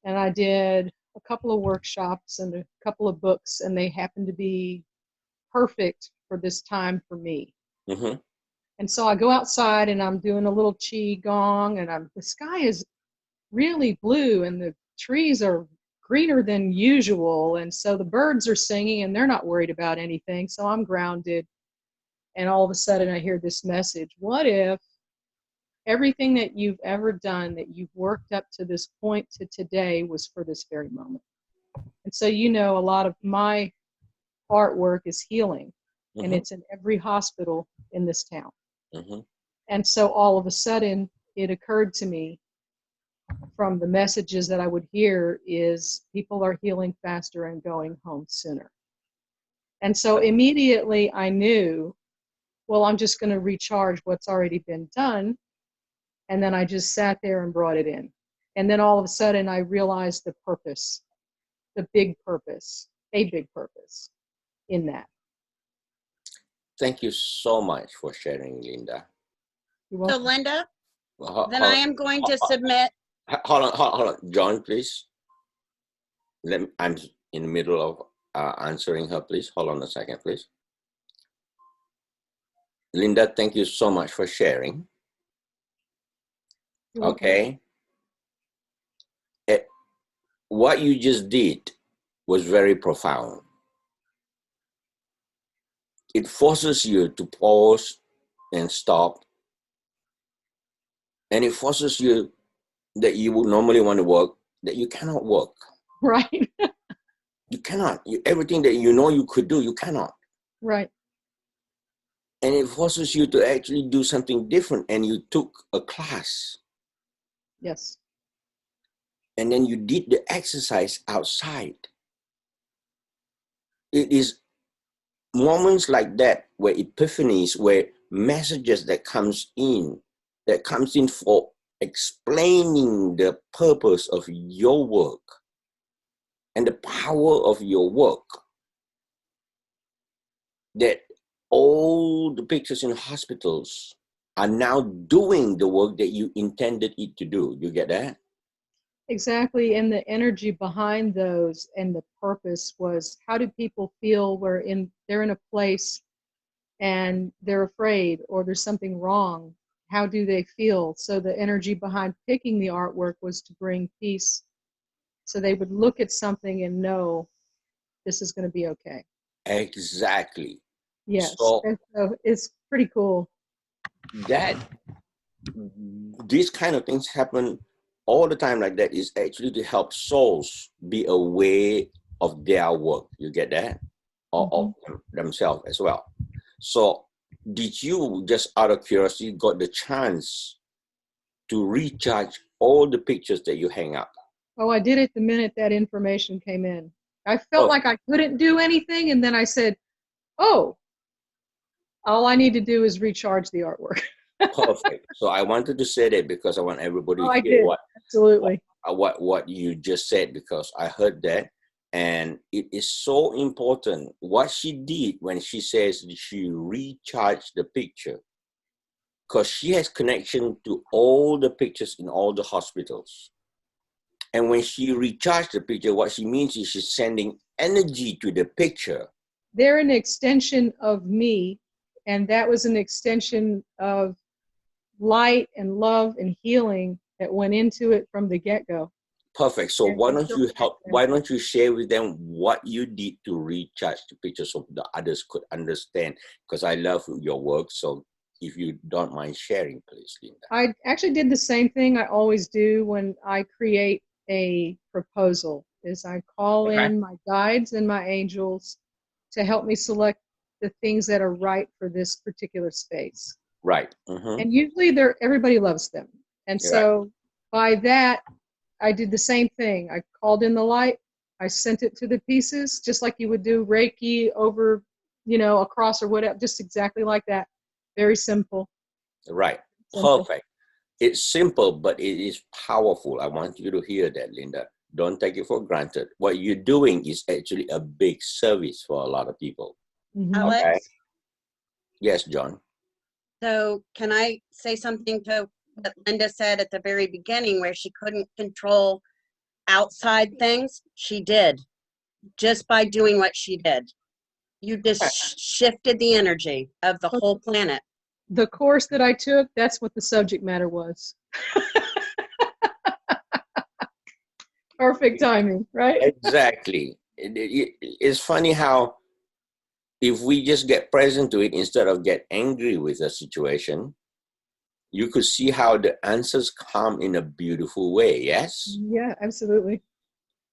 Speaker 2: and I did a couple of workshops and a couple of books, and they happened to be perfect for this time for me.
Speaker 1: Mm-hmm.
Speaker 2: And so I go outside and I'm doing a little qi gong, and the sky is really blue and the trees are greener than usual. And so the birds are singing and they're not worried about anything. So I'm grounded. And all of a sudden I hear this message: what if everything that you've ever done, that you've worked up to this point to today, was for this very moment? And so, a lot of my artwork is healing,
Speaker 1: Mm-hmm.
Speaker 2: and it's in every hospital in this town.
Speaker 1: Mm-hmm.
Speaker 2: And so all of a sudden it occurred to me from the messages that I would hear is people are healing faster and going home sooner. And so immediately I knew, well, I'm just going to recharge what's already been done. And then I just sat there and brought it in. And then all of a sudden I realized the purpose, the big purpose, a big purpose in that.
Speaker 1: Thank you so much for sharing, Linda.
Speaker 3: So Linda,
Speaker 1: Well,
Speaker 3: then I am going to submit.
Speaker 1: Hold on. John, please. I'm in the middle of answering her, please. Hold on a second, please. Linda, thank you so much for sharing. Okay. What you just did was very profound. It forces you to pause and stop. And it forces you that you would normally want to work, that you cannot work.
Speaker 2: Right.
Speaker 1: You cannot. Everything that you know you could do, you cannot.
Speaker 2: Right.
Speaker 1: And it forces you to actually do something different. And you took a class.
Speaker 2: Yes.
Speaker 1: And then you did the exercise outside. It is moments like that where epiphanies, where messages that comes in for explaining the purpose of your work and the power of your work, that all the pictures in hospitals are now doing the work that you intended it to do. You get that?
Speaker 2: Exactly. And the energy behind those and the purpose was, how do people feel where they're in a place and they're afraid or there's something wrong? How do they feel? So the energy behind picking the artwork was to bring peace. So they would look at something and know this is going to be okay.
Speaker 1: Exactly.
Speaker 2: Yes.
Speaker 1: So
Speaker 2: And so it's pretty cool.
Speaker 1: These kind of things happen all the time like that, is actually to help souls be aware of their work. You get that? Or of themselves as well. So did you, just out of curiosity, got the chance to recharge all the pictures that you hang up?
Speaker 2: Oh, I did it the minute that information came in. I felt like I couldn't do anything, and then I said, oh, all I need to do is recharge the artwork.
Speaker 1: Perfect. So I wanted to say that because I want everybody to hear what you just said, because I heard that, and it is so important what she did when she says she recharged the picture, because she has connection to all the pictures in all the hospitals. And when she recharged the picture, what she means is she's sending energy to the picture.
Speaker 2: They're an extension of me, and that was an extension of light and love and healing that went into it from the get-go.
Speaker 1: Perfect. So why don't you share with them what you did to recharge the picture so the others could understand? Because I love your work. So if you don't mind sharing, please, Linda.
Speaker 2: I actually did the same thing I always do when I create a proposal, is I call in my guides and my angels to help me select the things that are right for this particular space.
Speaker 1: Right.
Speaker 2: And usually everybody loves them. And so by that, I did the same thing. I called in the light. I sent it to the pieces, just like you would do Reiki over, across or whatever, just exactly like that. Very simple.
Speaker 1: Right. Perfect. It's simple, but it is powerful. I want you to hear that, Linda. Don't take it for granted. What you're doing is actually a big service for a lot of people.
Speaker 3: Alex?
Speaker 1: Okay. Yes, John.
Speaker 3: So can I say something to what Linda said at the very beginning, where she couldn't control outside things? She did, just by doing what she did. You just shifted the energy of the whole planet.
Speaker 2: The course that I took, that's what the subject matter was. Perfect timing, right?
Speaker 1: Exactly. It's funny how if we just get present to it instead of get angry with the situation, you could see how the answers come in a beautiful way. Yes?
Speaker 2: Yeah, absolutely.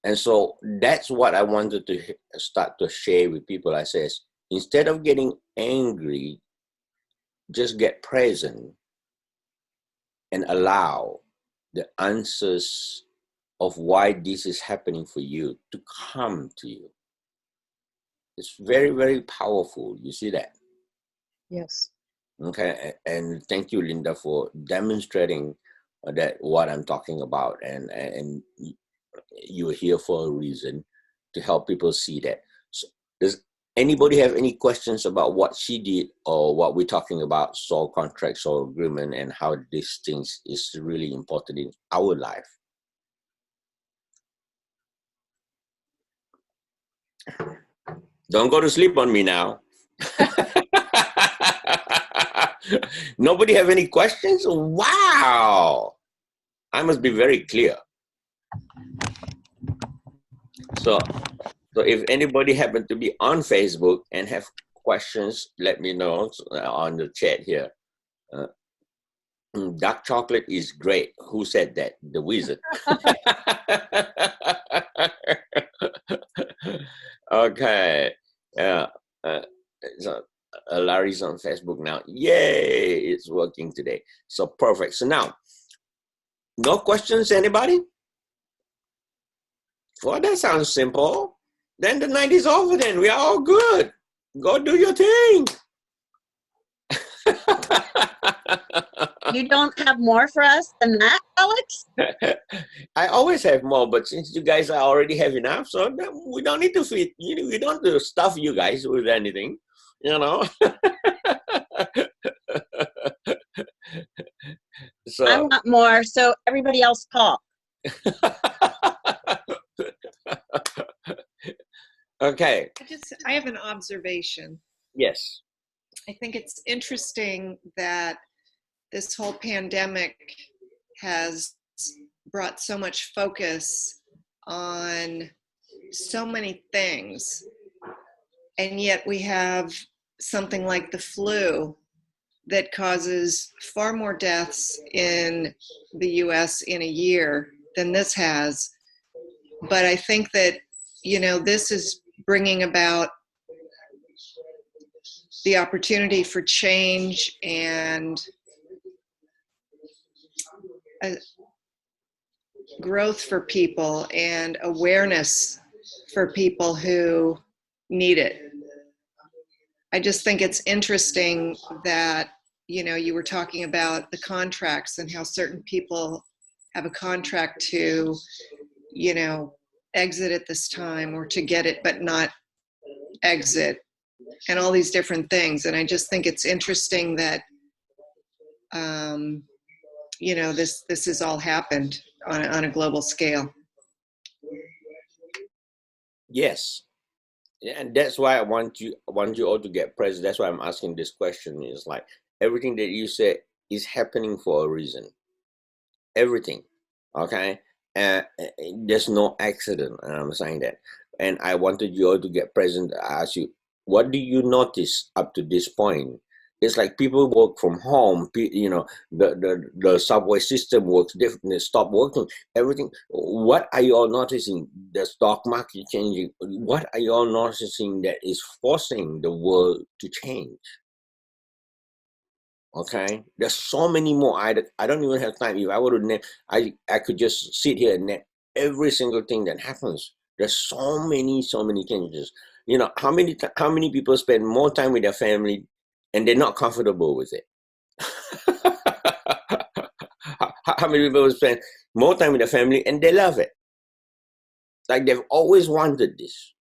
Speaker 1: And so that's what I wanted to start to share with people. I says, instead of getting angry, just get present and allow the answers of why this is happening for you to come to you. It's very, very powerful. You see that?
Speaker 2: Yes.
Speaker 1: Okay. And thank you, Linda, for demonstrating that what I'm talking about. And you're here for a reason, to help people see that. So does anybody have any questions about what she did or what we're talking about, soul contract, soul agreement, and how these things is really important in our life? Don't go to sleep on me now. Nobody have any questions? Wow. I must be very clear. So if anybody happen to be on Facebook and have questions, let me know on the chat here. Dark chocolate is great. Who said that? The wizard. Okay. So Larry's on Facebook now. Yay! It's working today. So perfect. So now, no questions, anybody? Well, that sounds simple. Then the night is over then. We are all good. Go do your thing.
Speaker 3: You don't have more for us than that, Alex?
Speaker 1: I always have more, but since you guys already have enough, so we don't need to feed. We don't need to stuff you guys with anything, you know. So
Speaker 3: I want more, so everybody else talk.
Speaker 1: Okay.
Speaker 5: I have an observation.
Speaker 1: Yes.
Speaker 5: I think it's interesting that this whole pandemic has brought so much focus on so many things, and yet we have something like the flu that causes far more deaths in the US in a year than this has. But I think that, this is bringing about the opportunity for change and growth for people and awareness for people who need it. I just think it's interesting that, you were talking about the contracts and how certain people have a contract to, exit at this time or to get it but not exit, and all these different things. And I just think it's interesting that, this has all happened on a global scale.
Speaker 1: Yes. And that's why I want you all to get present. That's why I'm asking this question. Is like everything that you said is happening for a reason. Everything. Okay. And there's no accident. And I'm saying that. And I wanted you all to get present. I ask you, what do you notice up to this point? It's like people work from home. The subway system works differently. Stop working. Everything. What are you all noticing? The stock market changing. What are you all noticing that is forcing the world to change? Okay, there's so many more. I don't even have time. If I were to name, I could just sit here and name every single thing that happens. There's so many changes. How many people spend more time with their family and they're not comfortable with it? How many people spend more time with their family and they love it? Like they've always wanted this.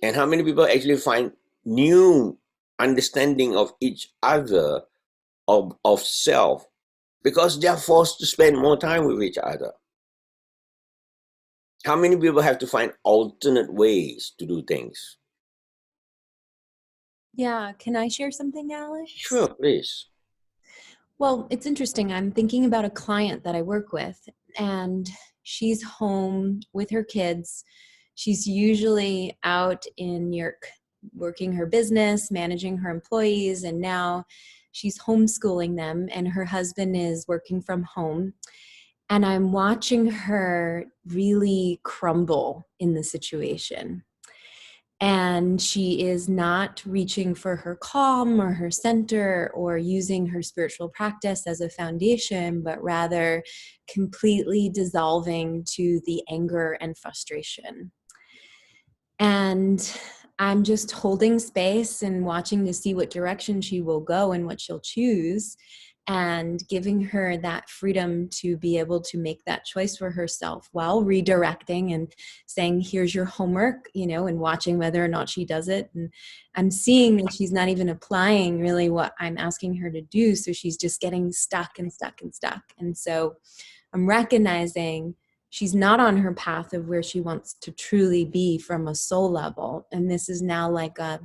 Speaker 1: And how many people actually find new understanding of each other, of self, because they're forced to spend more time with each other? How many people have to find alternate ways to do things?
Speaker 10: Yeah, can I share something, Alex?
Speaker 1: Sure, please.
Speaker 10: Well, it's interesting. I'm thinking about a client that I work with, and she's home with her kids. She's usually out in New York working her business, managing her employees, and now she's homeschooling them, and her husband is working from home. And I'm watching her really crumble in the situation. And she is not reaching for her calm or her center or using her spiritual practice as a foundation, but rather completely dissolving to the anger and frustration. And I'm just holding space and watching to see what direction she will go and what she'll choose, and giving her that freedom to be able to make that choice for herself while redirecting and saying, here's your homework, and watching whether or not she does it. And I'm seeing that she's not even applying really what I'm asking her to do. So she's just getting stuck and stuck and stuck. And so I'm recognizing she's not on her path of where she wants to truly be from a soul level. And this is now like a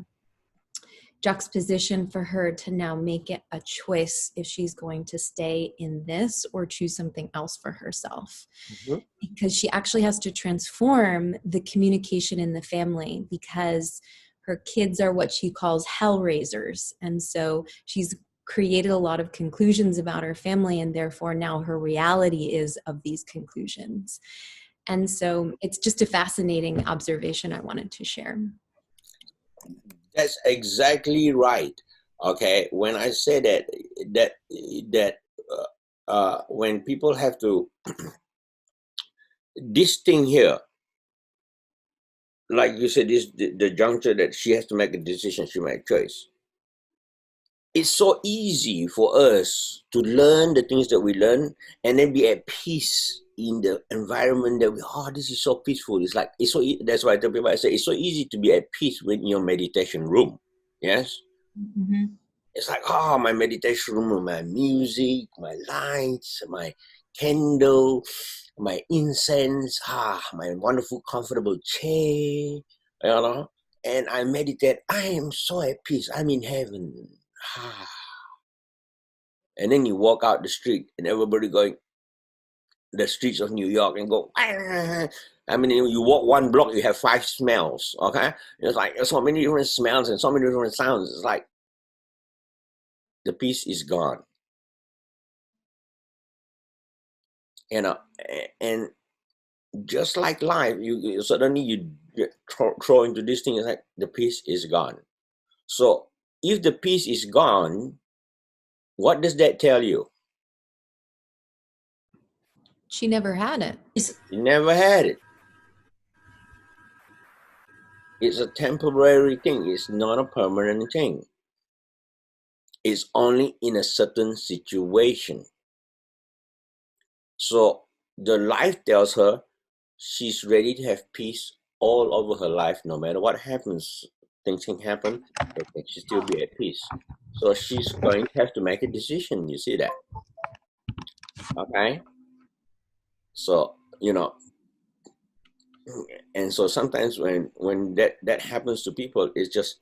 Speaker 10: juxtaposition for her to now make it a choice if she's going to stay in this or choose something else for herself.
Speaker 1: Mhm.
Speaker 10: Because she actually has to transform the communication in the family, because her kids are what she calls hell raisers. And so she's created a lot of conclusions about her family, and therefore now her reality is of these conclusions. And so it's just a fascinating observation I wanted to share.
Speaker 1: That's exactly right. Okay, when I say that when people have to this thing here, like you said, this the juncture that she has to make a decision, she make a choice. It's so easy for us to learn the things that we learn and then be at peace in the environment that this is so peaceful. It's like, that's why I tell people, I say, it's so easy to be at peace in your meditation room. Yes?
Speaker 10: Mm-hmm.
Speaker 1: It's like, my meditation room, my music, my lights, my candle, my incense, my wonderful, comfortable chair, and I meditate. I am so at peace. I'm in heaven. And then you walk out the street and everybody going the streets of New York and go, I mean, you walk one block, you have 5 smells, okay? It's like there's so many different smells and so many different sounds. It's like the peace is gone. And just like life, you suddenly you get throw into this thing. It's like the peace is gone. So if the peace is gone, what does that tell you?
Speaker 10: She never had it.
Speaker 1: You never had it. It's a temporary thing. It's not a permanent thing. It's only in a certain situation. So the life tells her she's ready to have peace all over her life, no matter what happens. Things can happen, but can she still be at peace? So she's going to have to make a decision. You see that? Okay. So and so sometimes when that happens to people, it's just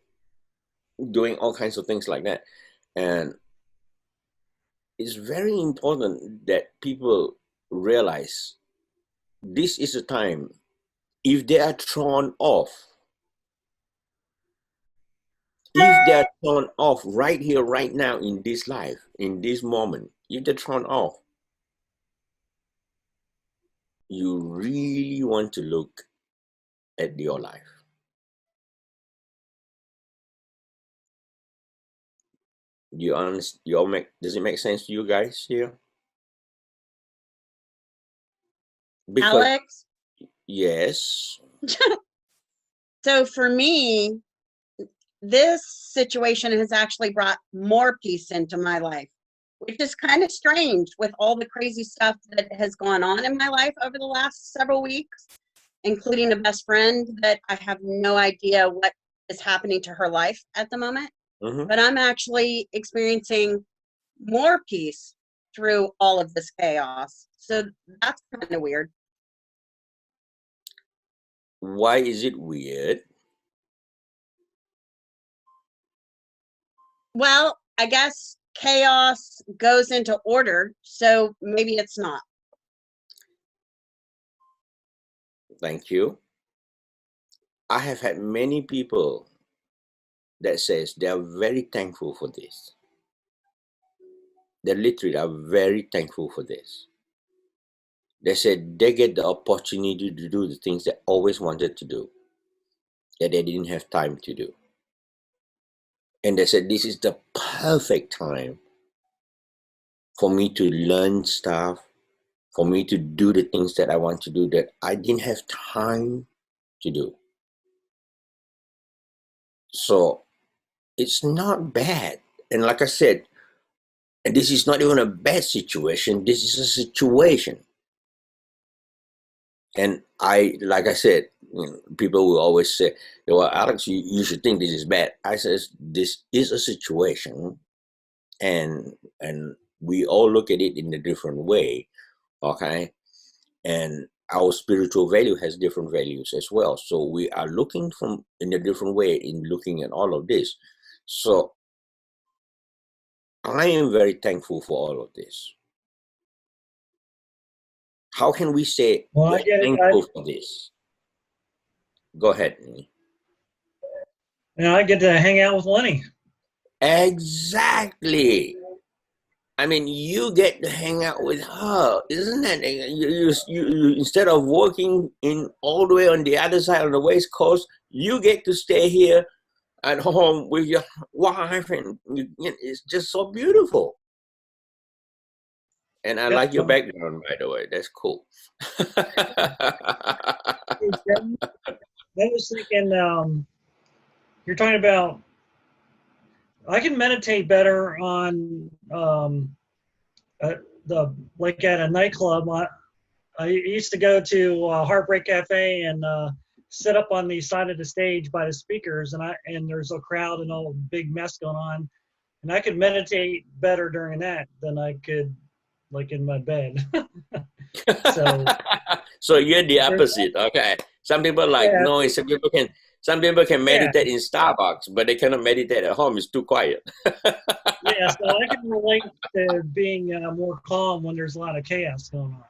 Speaker 1: doing all kinds of things like that, and it's very important that people realize this is a time. If they are thrown off, right here, right now, in this life, in this moment, if they're thrown off, you really want to look at your life. Do you understand? Does it make sense to you guys here? Because
Speaker 3: Alex,
Speaker 1: yes.
Speaker 3: so for me, this situation has actually brought more peace into my life, which is kind of strange with all the crazy stuff that has gone on in my life over the last several weeks, including a best friend that I have no idea what is happening to her life at the moment.
Speaker 1: Mm-hmm.
Speaker 3: But I'm actually experiencing more peace through all of this chaos. So that's kind of weird.
Speaker 1: Why is it weird?
Speaker 3: Well, I guess chaos goes into order, so maybe it's not.
Speaker 1: Thank you. I have had many people that says they are very thankful for this. They literally are very thankful for this. They said they get the opportunity to do the things they always wanted to do, that they didn't have time to do. And they said this is the perfect time for me to learn stuff, for me to do the things that I want to do that I didn't have time to do. So it's not bad. And like I said, and this is not even a bad situation. This is a situation. And like I said, people will always say, well, Alex, you should think this is bad. I says, this is a situation. And we all look at it in a different way. Okay. And our spiritual value has different values as well. So we are looking from in a different way in looking at all of this. So I am very thankful for all of this. How can we say
Speaker 11: Well, I
Speaker 1: we're
Speaker 11: get it.
Speaker 1: thankful for this? Go ahead.
Speaker 11: And I get to hang out with Lenny.
Speaker 1: Exactly. I mean, you get to hang out with her, isn't that? You instead of working in all the way on the other side of the West Coast, you get to stay here at home with your wife, and it's just so beautiful. And I like your background, by the way. That's cool.
Speaker 11: I was thinking, you're talking about, I can meditate better on like at a nightclub. I used to go to Heartbreak Cafe and sit up on the side of the stage by the speakers, and there's a crowd and all big mess going on, and I could meditate better during that than I could like in my bed.
Speaker 1: So you're the opposite. Okay. Some people like noise. Some people can meditate in Starbucks, but they cannot meditate at home. It's too quiet.
Speaker 11: Yeah, so I can relate to being more calm when there's a lot of chaos going on.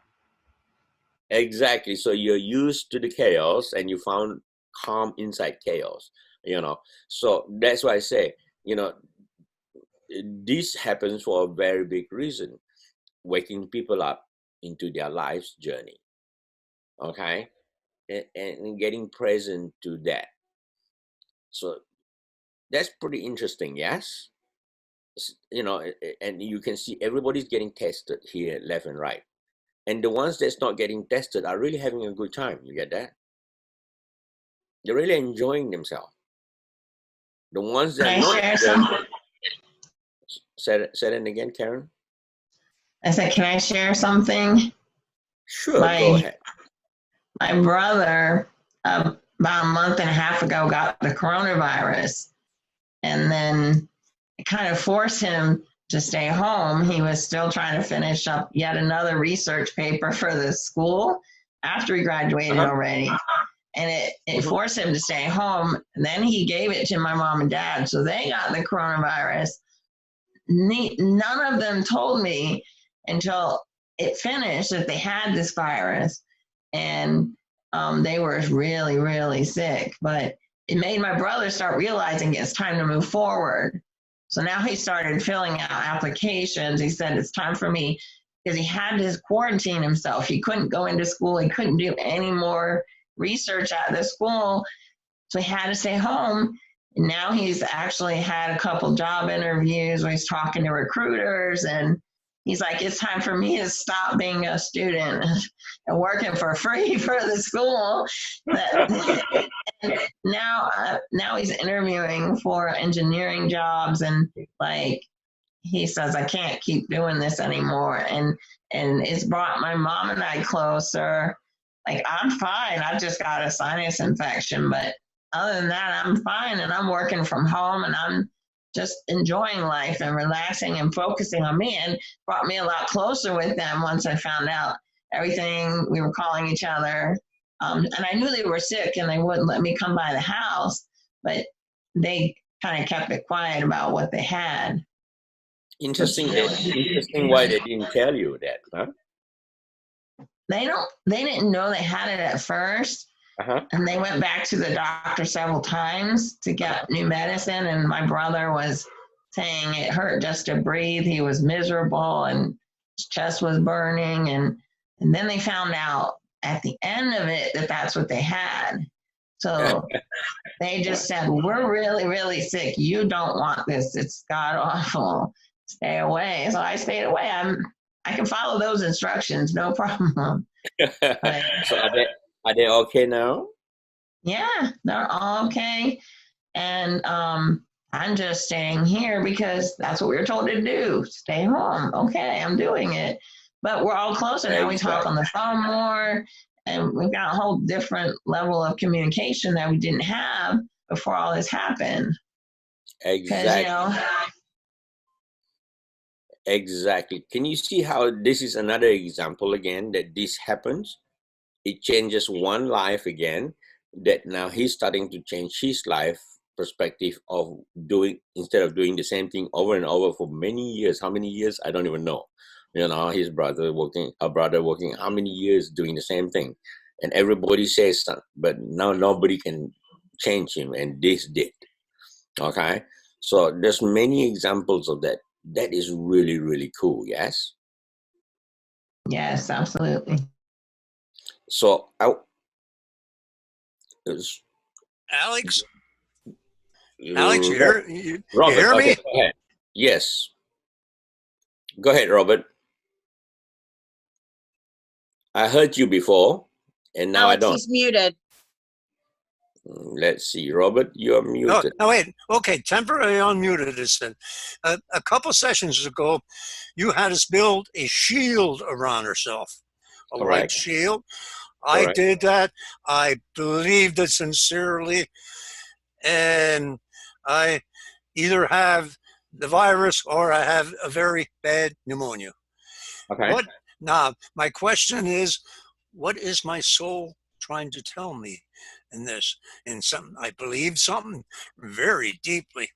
Speaker 1: Exactly. So you're used to the chaos and you found calm inside chaos, So that's why I say, this happens for a very big reason, waking people up into their life's journey. Okay. And getting present to that. So that's pretty interesting. Yes. And you can see everybody's getting tested here, left and right. And the ones that's not getting tested are really having a good time. You get that? They're really enjoying themselves. The ones that are not. Say it again, Karen.
Speaker 9: I said, can I share something?
Speaker 1: Sure, go ahead.
Speaker 9: My brother, about a month and a half ago, got the coronavirus. And then it kind of forced him to stay home. He was still trying to finish up yet another research paper for the school after he graduated already. And it forced him to stay home. And then he gave it to my mom and dad. So they got the coronavirus. None of them told me until it finished that they had this virus. And they were really, really sick. But it made my brother start realizing it's time to move forward. So now he started filling out applications. He said, it's time for me, because he had to quarantine himself. He couldn't go into school. He couldn't do any more research at the school. So he had to stay home. And now he's actually had a couple job interviews where he's talking to recruiters, and he's like, it's time for me to stop being a student and working for free for the school. Now he's interviewing for engineering jobs, and like he says, I can't keep doing this anymore. And it's brought my mom and I closer. Like, I'm fine. I've just got a sinus infection, but other than that, I'm fine, and I'm working from home, and I'm just enjoying life and relaxing and focusing on me, and brought me a lot closer with them once I found out everything. We were calling each other. And I knew they were sick and they wouldn't let me come by the house, but they kind of kept it quiet about what they had.
Speaker 1: Interesting why they didn't tell you that, huh?
Speaker 9: They didn't know they had it at first. And they went back to the doctor several times to get new medicine. And my brother was saying it hurt just to breathe. He was miserable and his chest was burning. And then they found out at the end of it that that's what they had. So they just said, we're really, really sick. You don't want this. It's god awful. Stay away. So I stayed away. I can follow those instructions, no problem.
Speaker 1: So are they okay now?
Speaker 9: Yeah, they're all okay. And I'm just staying here because that's what we were told to do. Stay home. Okay, I'm doing it. But we're all closer now. We talk on the phone more, and we've got a whole different level of communication that we didn't have before all this happened.
Speaker 1: Exactly. Exactly. Can you see how this is another example again that this happens? it changes one life again, that now he's starting to change his life perspective of doing, instead of doing the same thing over and over for many years. How many years? I don't even know. You know, his brother working, how many years doing the same thing, and everybody says something, but now nobody can change him, and this did. Okay, so there's many examples of that. That is really, really cool. Yes.
Speaker 9: Yes, absolutely.
Speaker 1: So
Speaker 8: Alex, Alex, you
Speaker 1: Robert,
Speaker 8: hear
Speaker 1: okay,
Speaker 8: me?
Speaker 1: go ahead. Yes, go ahead, Robert. I heard you before, and now I
Speaker 3: Alex,
Speaker 1: don't.
Speaker 3: he's muted.
Speaker 1: Let's see, Robert, you are
Speaker 8: No,
Speaker 1: muted.
Speaker 8: no, wait. Okay, temporarily unmuted. It said a couple sessions ago, you had us build a shield around ourselves, a light
Speaker 1: Correct.
Speaker 8: shield. I
Speaker 1: Correct.
Speaker 8: did that. I believed it sincerely, and I either have the virus or I have a very bad pneumonia.
Speaker 1: Okay.
Speaker 8: What now? My question is, what is my soul trying to tell me in this? In something, I believe something very deeply,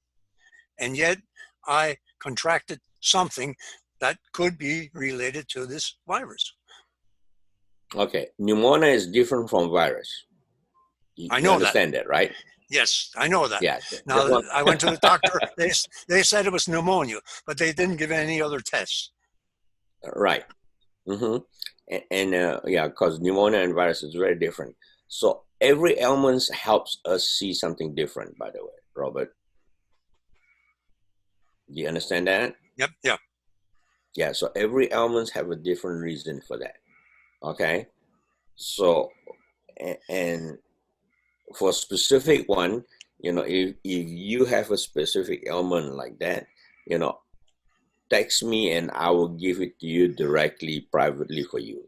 Speaker 8: and yet I contracted something that could be related to this virus.
Speaker 1: Okay. Pneumonia is different from virus.
Speaker 8: I
Speaker 1: You
Speaker 8: know that.
Speaker 1: understand that, right?
Speaker 8: Yes, I know that.
Speaker 1: Yeah.
Speaker 8: Now, I went to the doctor. They said it was pneumonia, but they didn't give any other tests.
Speaker 1: Right. Mm-hmm. And yeah, because pneumonia and virus is very different. So every ailment helps us see something different, by the way, Robert. Do you understand that?
Speaker 8: Yep. Yeah.
Speaker 1: Yeah. So every ailment have a different reason for that. Okay. So, and for a specific one, you know, if you have a specific ailment like that, you know, text me and I will give it to you directly, privately for you.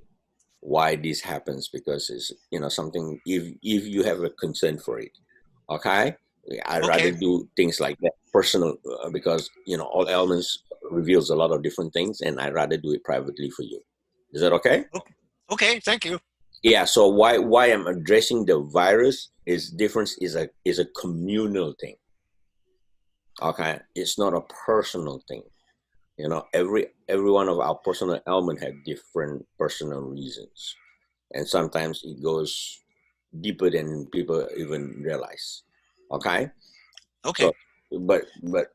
Speaker 1: Why this happens, because it's, you know, something, if you have a concern for it. Okay. I'd rather do things like that personal, because, you know, all ailments reveals a lot of different things, and I'd rather do it privately for you. Is that okay?
Speaker 8: Okay. Thank you.
Speaker 1: Yeah. So why I'm addressing the virus is difference is a communal thing. Okay, it's not a personal thing. You know, every one of our personal element have different personal reasons, and sometimes it goes deeper than people even realize. Okay.
Speaker 8: Okay.
Speaker 1: So, but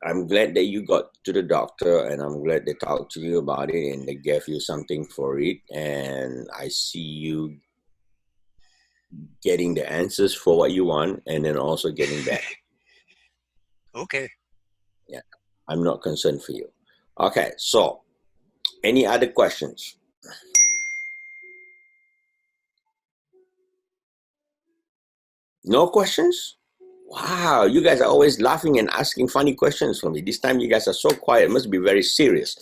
Speaker 1: I'm glad that you got to the doctor, and I'm glad they talked to you about it and they gave you something for it, and I see you getting the answers for what you want, and then also getting better.
Speaker 8: Okay.
Speaker 1: Yeah, I'm not concerned for you. Okay, so any other questions? No questions? Wow, you guys are always laughing and asking funny questions for me. This time you guys are so quiet. It must be very serious.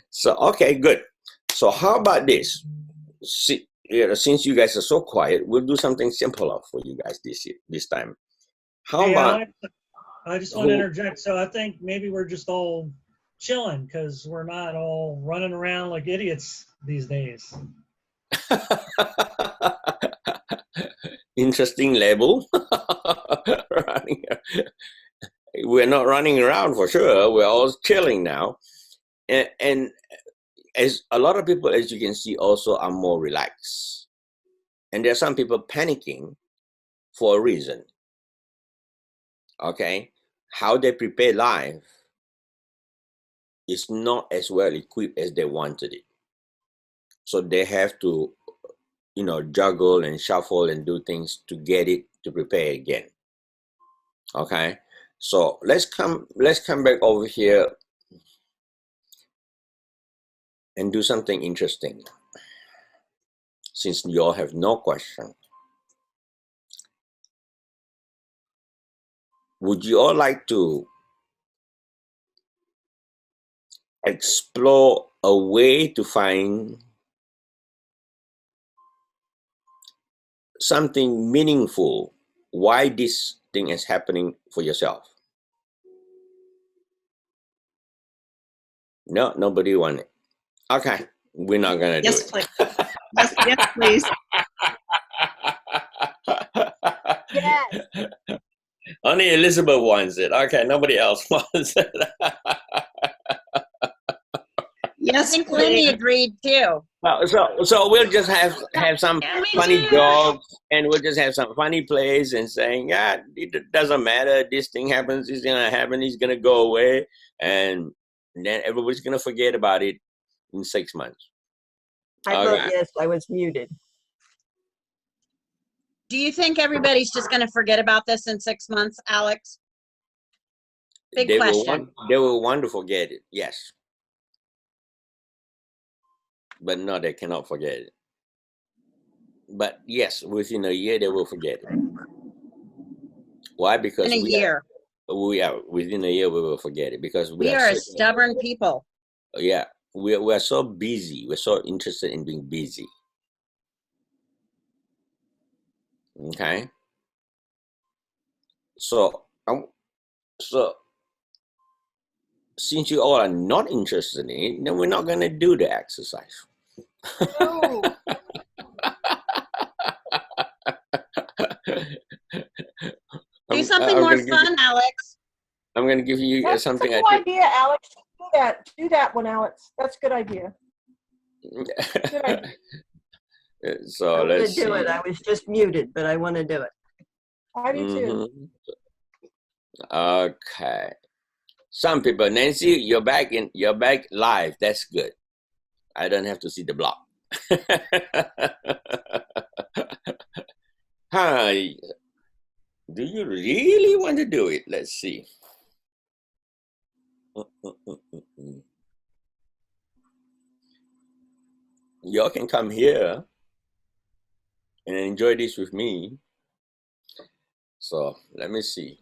Speaker 1: So, okay, good. So how about this? Since you guys are so quiet, we'll do something simpler for you guys this time. How
Speaker 11: Hey,
Speaker 1: about?
Speaker 11: Alex, I just want to interject. So I think maybe we're just all chilling because we're not all running around like idiots these days.
Speaker 1: Interesting label. We're not running around for sure. We're all chilling now, and as a lot of people, as you can see, also are more relaxed, and there are some people panicking for a reason. Okay, how they prepare life is not as well equipped as they wanted it, so they have to, you know, juggle and shuffle and do things to get it to prepare again. Okay, so let's come back over here and do something interesting, since you all have no question. Would you all like to explore a way to find something meaningful, why this thing is happening for yourself? No, nobody want it. Okay, We're not gonna do
Speaker 5: Yes,
Speaker 1: it.
Speaker 5: please. Yes, please.
Speaker 4: Yes.
Speaker 1: Only Elizabeth wants it. Okay, nobody else wants it.
Speaker 3: I
Speaker 5: Yes,
Speaker 3: think
Speaker 5: please.
Speaker 3: Lindy agreed too.
Speaker 1: Well, so we'll just have some
Speaker 3: Yeah, me
Speaker 1: funny
Speaker 3: too.
Speaker 1: jokes, and we'll just have some funny plays and saying, yeah, it doesn't matter. This thing happens. It's gonna happen. It's gonna go away, and then everybody's gonna forget about it in 6 months.
Speaker 4: I vote
Speaker 1: Okay.
Speaker 4: yes. I was muted.
Speaker 3: Do you think everybody's just going to forget about this in 6 months, Alex? Big
Speaker 1: They
Speaker 3: question.
Speaker 1: will want to forget it. Yes, but no, they cannot forget it. But yes, within a year they will forget it. Why? Because
Speaker 3: In a year.
Speaker 1: we are within a year we will forget it because
Speaker 3: We are a stubborn people.
Speaker 1: Yeah, we're so busy. We're so interested in being busy. Okay, so so since you all are not interested in it, then we're not gonna do the exercise.
Speaker 4: No.
Speaker 3: Do something more fun, Alex.
Speaker 1: I'm gonna give you
Speaker 4: That's
Speaker 1: something.
Speaker 4: a good idea, Alex. Do that. Do that one, Alex. That's a good idea. Good idea.
Speaker 1: So
Speaker 4: I want
Speaker 1: let's
Speaker 4: to do
Speaker 1: see.
Speaker 4: it. I was just muted, but I want to do it. I do too.
Speaker 1: Okay. Some people, Nancy, you're back live. That's good. I don't have to see the block. Hi. Do you really want to do it? Let's see. Y'all can come here and enjoy this with me. So let me see.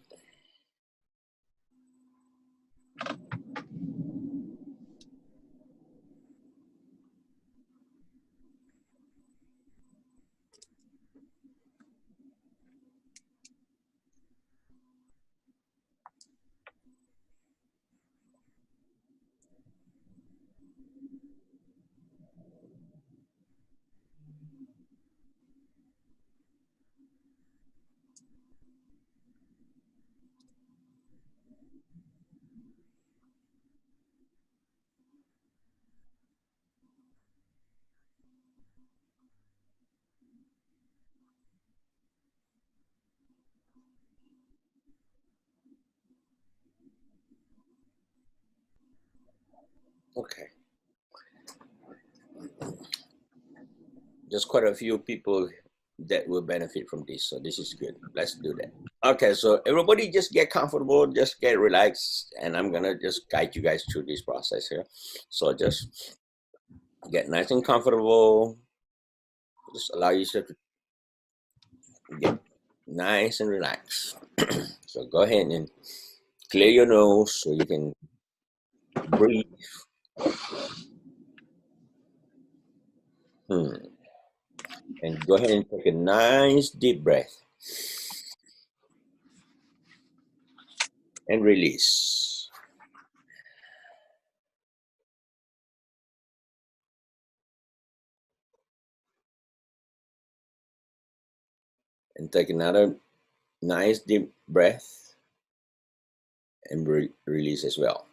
Speaker 1: Okay. There's quite a few people that will benefit from this, so this is good. Let's do that. Okay, so everybody just get comfortable, just get relaxed, and I'm gonna just guide you guys through this process here. So just get nice and comfortable. Just allow yourself to get nice and relaxed. So go ahead and clear your nose so you can breathe. And go ahead and take a nice deep breath and release. And take another nice deep breath and release as well.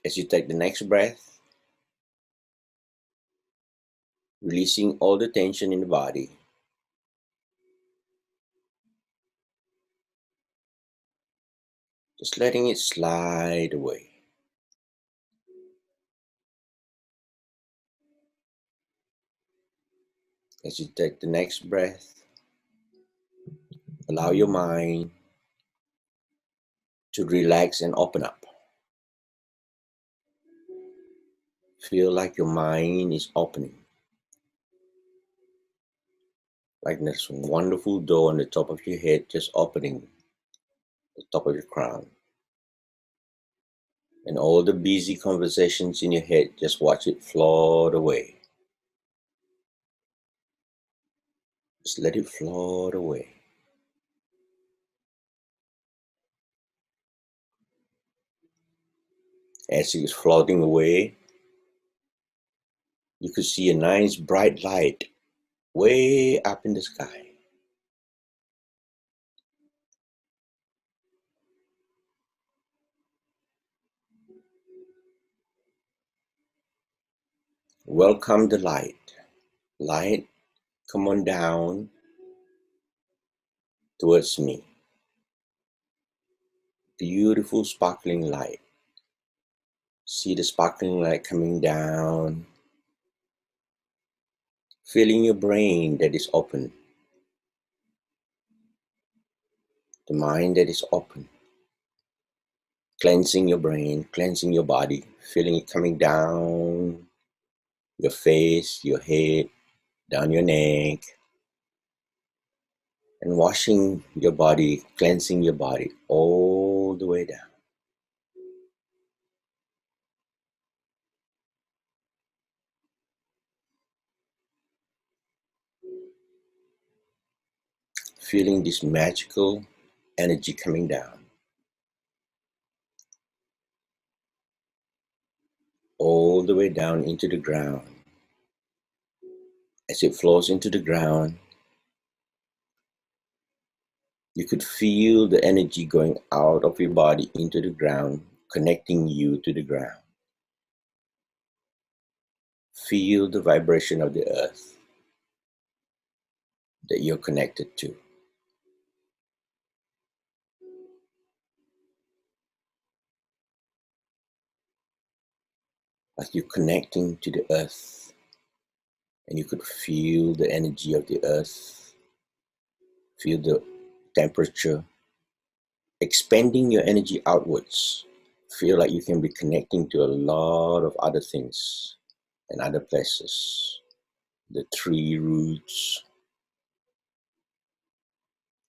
Speaker 1: As you take the next breath, releasing all the tension in the body. Just letting it slide away. As you take the next breath, allow your mind to relax and open up. Feel like your mind is opening. Like there's a wonderful door on the top of your head, just opening the top of your crown. And all the busy conversations in your head, just watch it float away. Just let it float away. As it's floating away, you could see a nice bright light way up in the sky. Welcome the light. Light, come on down towards me. Beautiful sparkling light. See the sparkling light coming down, filling your brain that is open, the mind that is open, cleansing your brain, cleansing your body, feeling it coming down your face, your head, down your neck, and washing your body, cleansing your body all the way down. Feeling this magical energy coming down, all the way down into the ground. As it flows into the ground, you could feel the energy going out of your body into the ground, connecting you to the ground. Feel the vibration of the earth that you're connected to. Like you're connecting to the earth, and you could feel the energy of the earth, feel the temperature, expanding your energy outwards. Feel like you can be connecting to a lot of other things and other places. The tree roots,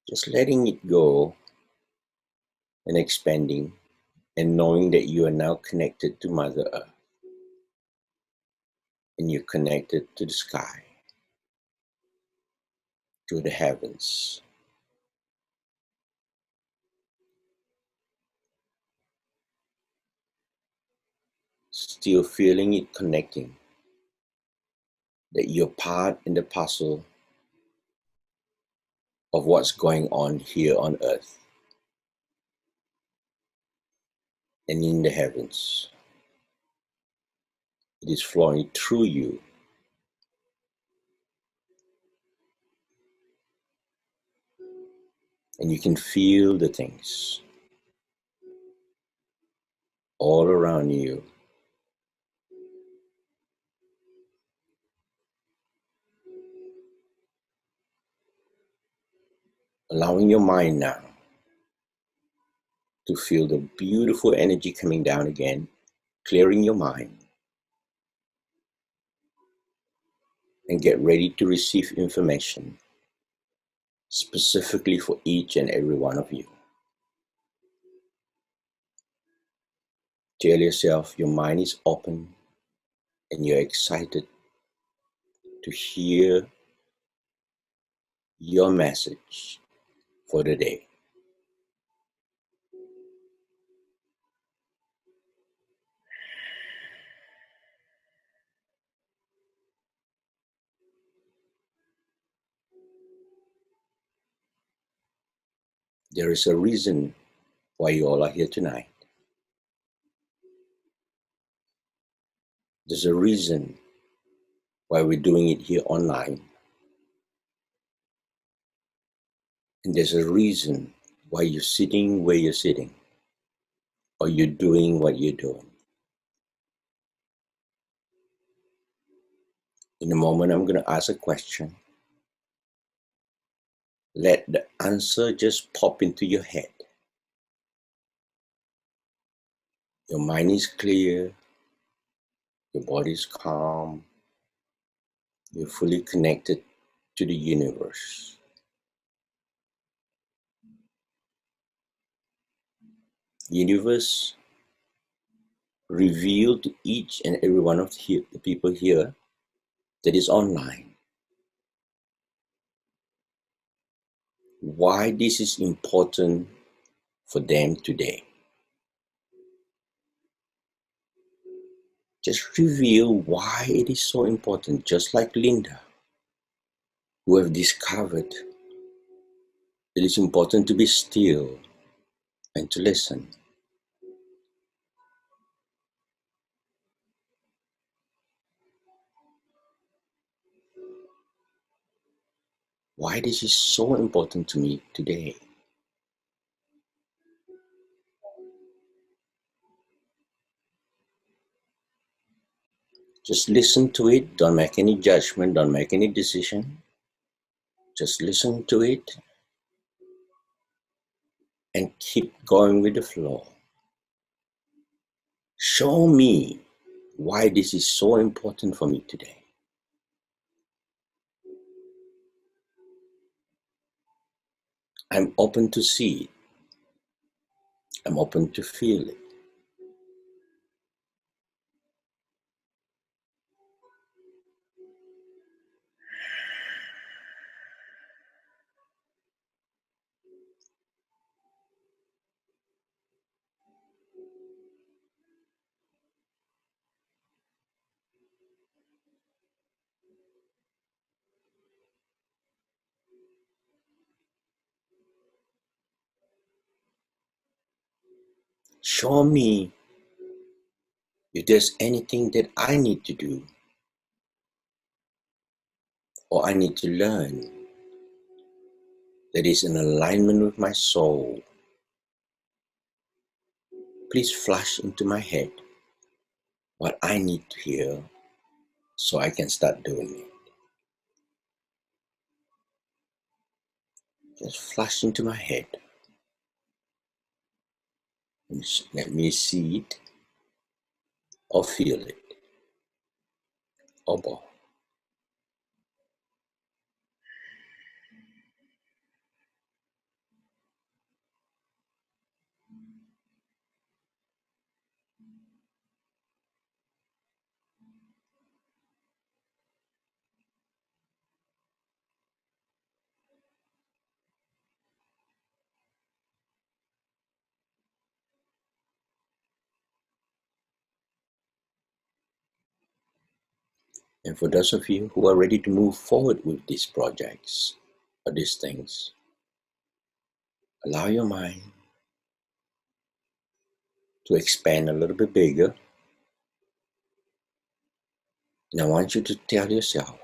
Speaker 1: just letting it go and expanding, and knowing that you are now connected to Mother Earth, and you're connected to the sky, to the heavens. Still feeling it connecting, that you're part in the puzzle of what's going on here on earth and in the heavens. It is flowing through you. And you can feel the things all around you. Allowing your mind now to feel the beautiful energy coming down again, clearing your mind, and get ready to receive information specifically for each and every one of you. Tell yourself your mind is open and you're excited to hear your message for the day. There is a reason why you all are here tonight. There's a reason why we're doing it here online. And there's a reason why you're sitting where you're sitting, or you're doing what you're doing. In a moment, I'm going to ask a question. Let the answer just pop into your head. Your mind is clear, your body is calm, you're fully connected to the universe. Universe revealed to each and every one of the people here that is online why this is important for them today. Just reveal why it is so important, just like Linda, who have discovered it is important to be still and to listen. Why this is so important to me today. Just listen to it. Don't make any judgment. Don't make any decision. Just listen to it and keep going with the flow. Show me why this is so important for me today. I'm open to see it. I'm open to feel it. Show me if there's anything that I need to do or I need to learn that is in alignment with my soul. Please flash into my head what I need to hear so I can start doing it. Just flash into my head. Let me see it or feel it or both. And for those of you who are ready to move forward with these projects or these things, allow your mind to expand a little bit bigger. And I want you to tell yourself,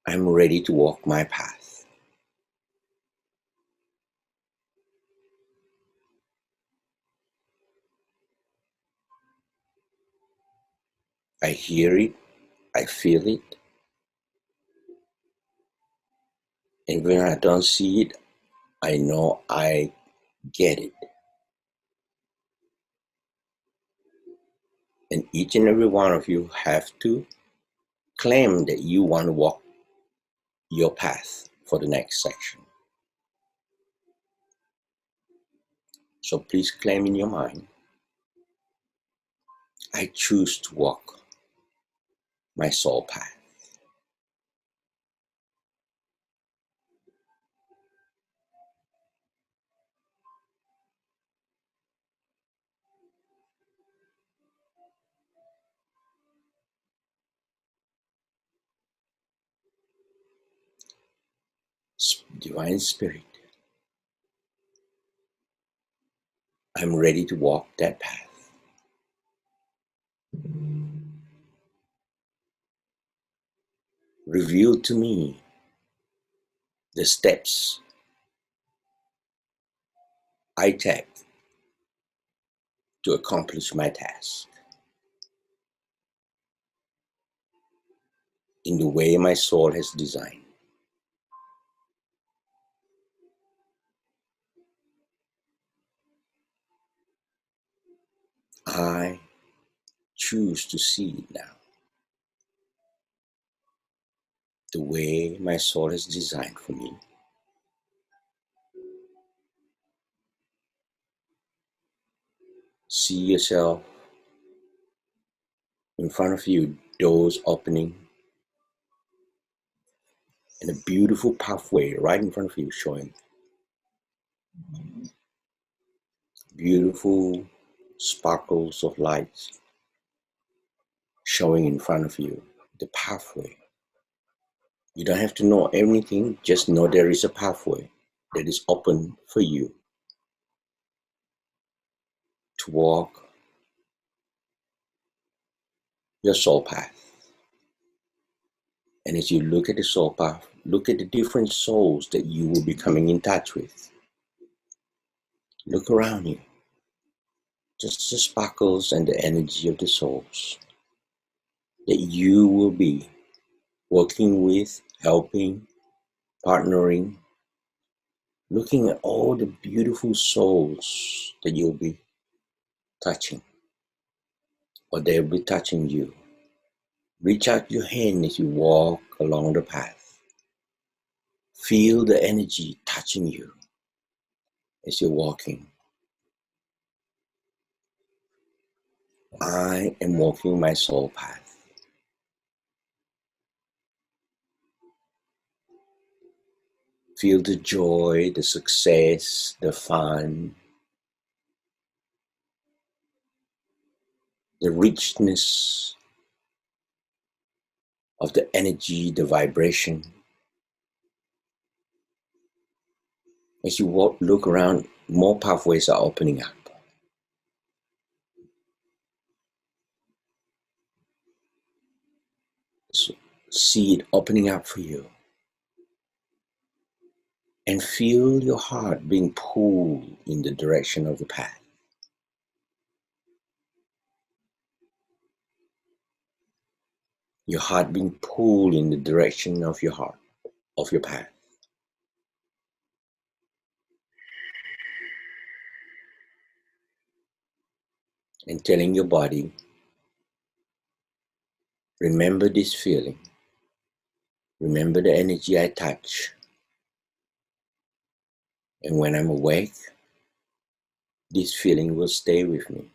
Speaker 1: I'm ready to walk my path. I hear it, I feel it, and when I don't see it, I know I get it. And each and every one of you have to claim that you want to walk your path for the next section. So please claim in your mind, I choose to walk my soul path. Divine Spirit, I'm ready to walk that path. Reveal to me the steps I take to accomplish my task in the way my soul has designed. I choose to see it now, the way my soul has designed for me. See yourself in front of you, doors opening, and a beautiful pathway right in front of you showing. Beautiful sparkles of light showing in front of you, the pathway. You don't have to know everything, just know there is a pathway that is open for you to walk your soul path. And as you look at the soul path, look at the different souls that you will be coming in touch with. Look around you, just the sparkles and the energy of the souls that you will be working with, helping, partnering, looking at all the beautiful souls that you'll be touching, or they'll be touching you. Reach out your hand as you walk along the path. Feel the energy touching you as you're walking. I am walking my soul path. Feel the joy, the success, the fun, the richness of the energy, the vibration. As you walk, look around, more pathways are opening up. So see it opening up for you. And feel your heart being pulled in the direction of the path. Your heart being pulled in the direction of your heart, of your path. And telling your body, remember this feeling. Remember the energy I touch. And when I'm awake, this feeling will stay with me.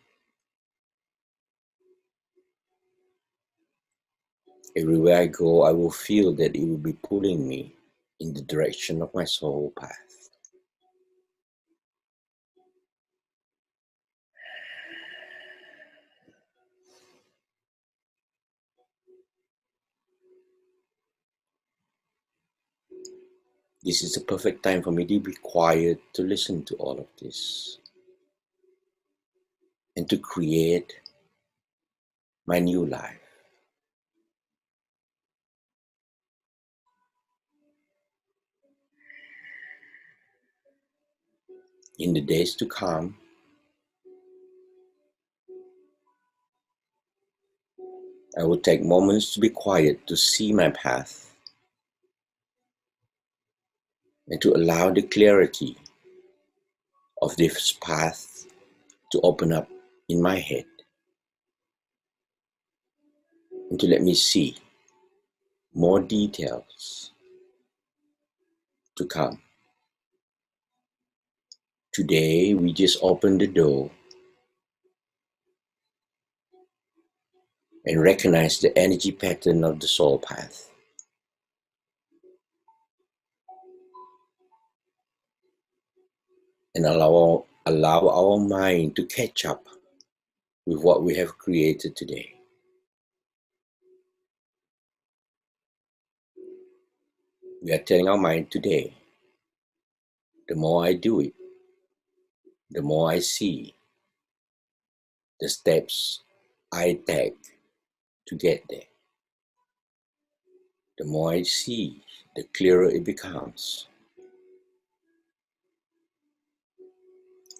Speaker 1: Everywhere I go, I will feel that it will be pulling me in the direction of my soul path. This is the perfect time for me to be quiet, to listen to all of this, and to create my new life. In the days to come, I will take moments to be quiet, to see my path, and to allow the clarity of this path to open up in my head, and to let me see more details to come. Today, we just open the door and recognize the energy pattern of the soul path. And allow our mind to catch up with what we have created today. We are telling our mind today, the more I do it, the more I see the steps I take to get there. The more I see, the clearer it becomes.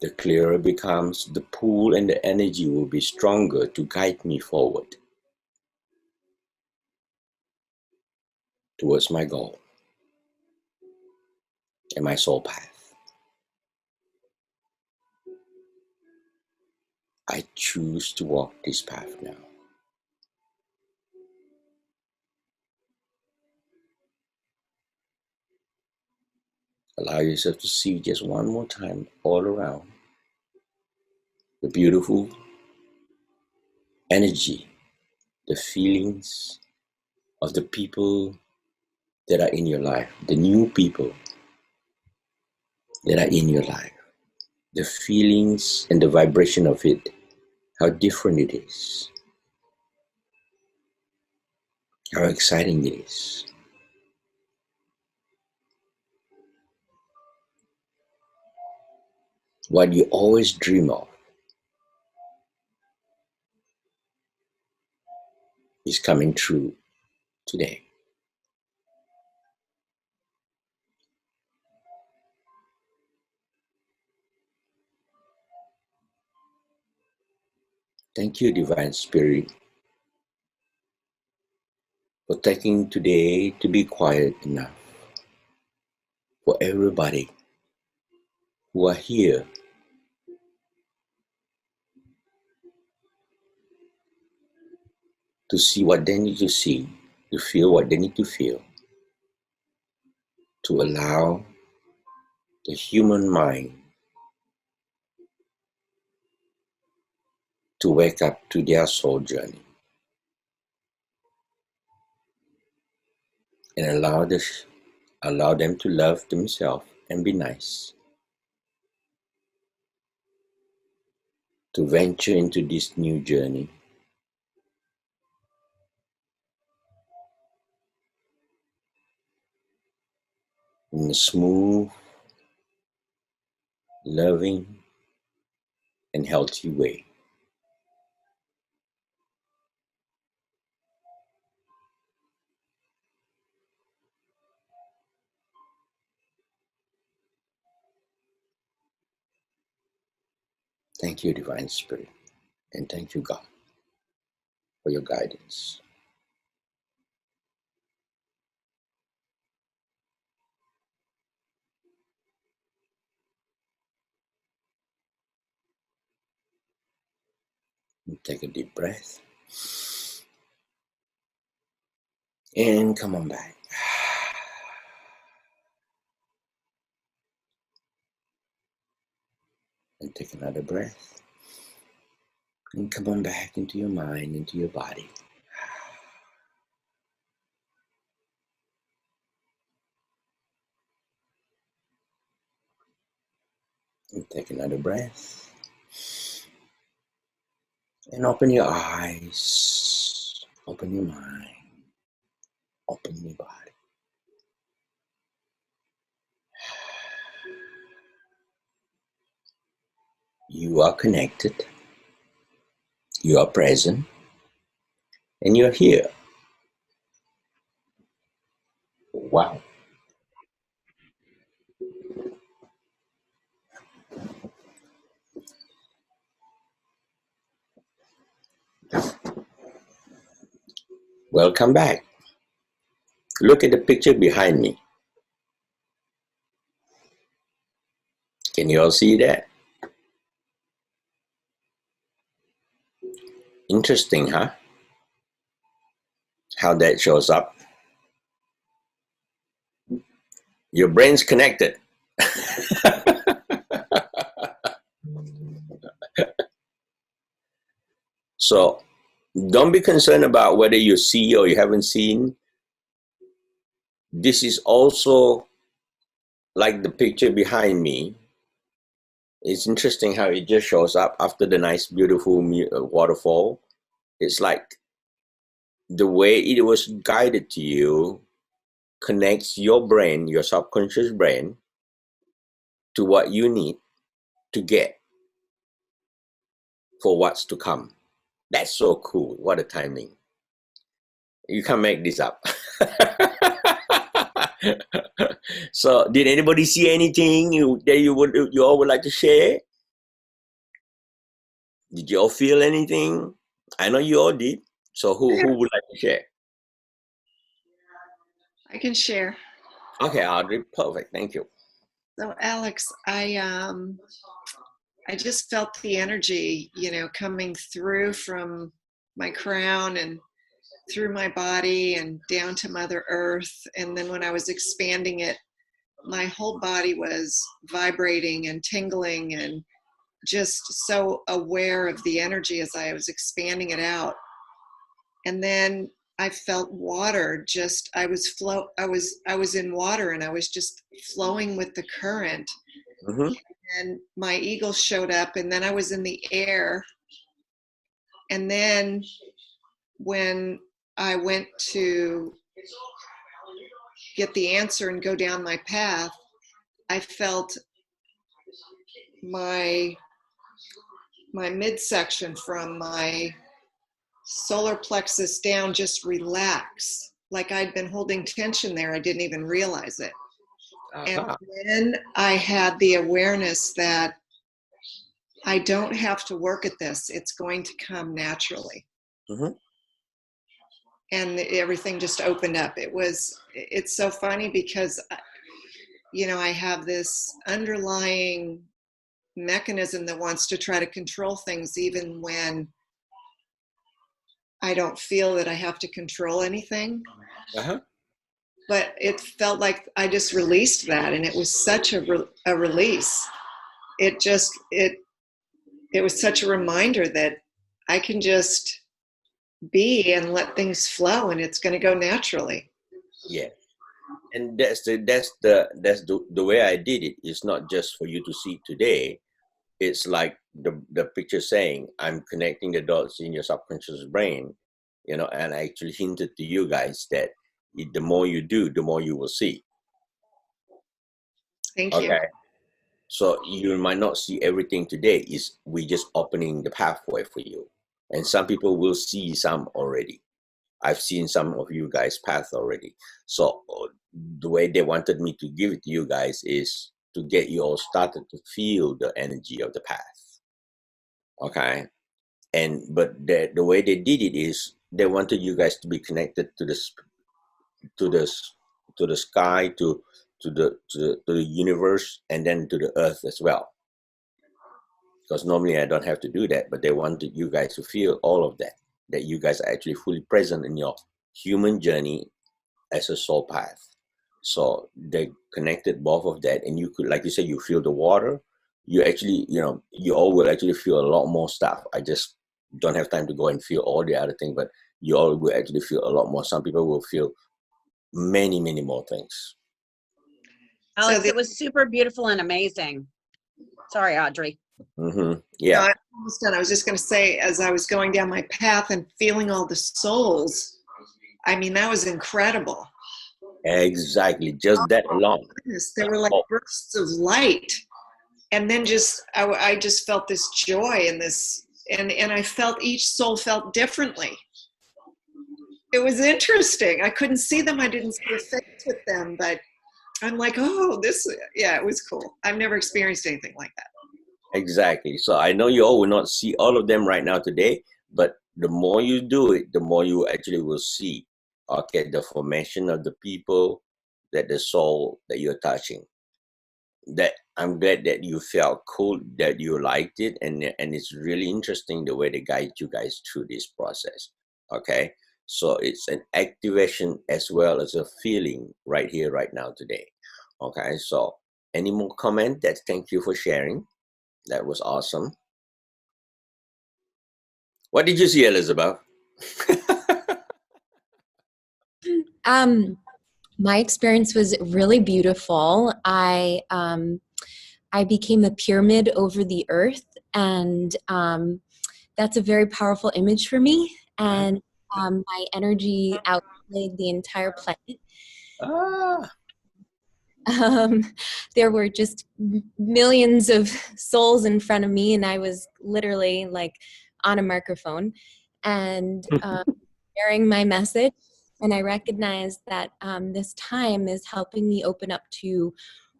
Speaker 1: The clearer it becomes, the pull and the energy will be stronger to guide me forward towards my goal and my soul path. I choose to walk this path now. Allow yourself to see just one more time all around the beautiful energy, the feelings of the people that are in your life, the new people that are in your life, the feelings and the vibration of it, how different it is, how exciting it is. What you always dream of is coming true today. Thank you, Divine Spirit, for taking today to be quiet enough for everybody who are here to see what they need to see, to feel what they need to feel, to allow the human mind to wake up to their soul journey and allow them to love themselves and be nice, to venture into this new journey in a smooth, loving, and healthy way. Thank you, Divine Spirit, and thank you, God, for your guidance. Take a deep breath and come on back. And take another breath and come on back into your mind, into your body. And take another breath and open your eyes, open your mind, open your body. You are connected, you are present, and you're here. Wow. Welcome back. Look at the picture behind me. Can you all see that? Interesting, huh? How that shows up. Your brain's connected. So don't be concerned about whether you see or you haven't seen. This is also like the picture behind me. It's interesting how it just shows up after the nice, beautiful waterfall. It's like the way it was guided to you connects your brain, your subconscious brain, to what you need to get for what's to come. That's so cool. What a timing. You can't make this up. So did anybody see anything that you all would like to share? Did you all feel anything? I know you all did. So who would like to share?
Speaker 5: I can share.
Speaker 1: Okay, Audrey, perfect. Thank you.
Speaker 5: So Alex, I just felt the energy, coming through from my crown and through my body and down to Mother Earth. And then when I was expanding it, my whole body was vibrating and tingling and just so aware of the energy as I was expanding it out. And then I felt water. Just I was in water, and I was just flowing with the current.
Speaker 1: Mm-hmm.
Speaker 5: And my eagle showed up, and then I was in the air. And then when I went to get the answer and go down my path, I felt my midsection from my solar plexus down just relax, like I'd been holding tension there. I didn't even realize it. And then I had the awareness that I don't have to work at this. It's going to come naturally.
Speaker 1: Mm-hmm.
Speaker 5: And everything just opened up. It's so funny because, I have this underlying mechanism that wants to try to control things even when I don't feel that I have to control anything.
Speaker 1: Uh-huh.
Speaker 5: But it felt like I just released that, and it was such a release. It was such a reminder that I can just be and let things flow, and it's going to go naturally.
Speaker 1: Yeah. And that's the way I did it. It's not just for you to see today. It's like the picture saying, I'm connecting the dots in your subconscious brain, and I actually hinted to you guys that the more you do, the more you will see.
Speaker 5: Thank you.
Speaker 1: Okay. So you might not see everything today. We just opening the pathway for you. And some people will see some already. I've seen some of you guys' path already. So the way they wanted me to give it to you guys is to get you all started to feel the energy of the path. Okay. But the way they did it is they wanted you guys to be connected to the sky, to the universe, and then to the earth as well. Because normally I don't have to do that, but they wanted you guys to feel all of that you guys are actually fully present in your human journey as a soul path. So they connected both of that, and you could, like you said, you feel the water. You actually, you all will actually feel a lot more stuff. I just don't have time to go and feel all the other thing, but you all will actually feel a lot more. Some people will feel many, many more things.
Speaker 3: Alex, it was super beautiful and amazing. Sorry, Audrey.
Speaker 1: Mm-hmm. Yeah.
Speaker 5: No, I'm almost done. I was just going to say, as I was going down my path and feeling all the souls, I mean, that was incredible.
Speaker 1: Exactly. Just that alone.
Speaker 5: There were like bursts of light. And then I just felt this joy and this, and I felt each soul felt differently. It was interesting. I couldn't see them. I didn't see a face with them, but I'm like, it was cool. I've never experienced anything like that.
Speaker 1: Exactly. So I know you all will not see all of them right now today, but the more you do it, the more you actually will see, okay, the formation of the people, that the soul that you're touching. That I'm glad that you felt cool, that you liked it, and it's really interesting the way they guide you guys through this process. Okay. So it's an activation as well as a feeling right here, right now, today. Okay. So any more comment? Thank you for sharing. That was awesome. What did you see, Elizabeth?
Speaker 10: My experience was really beautiful. I became a pyramid over the earth, and that's a very powerful image for me. And my energy outplayed the entire planet. There were just millions of souls in front of me, and I was literally like on a microphone and sharing my message. And I recognized that this time is helping me open up to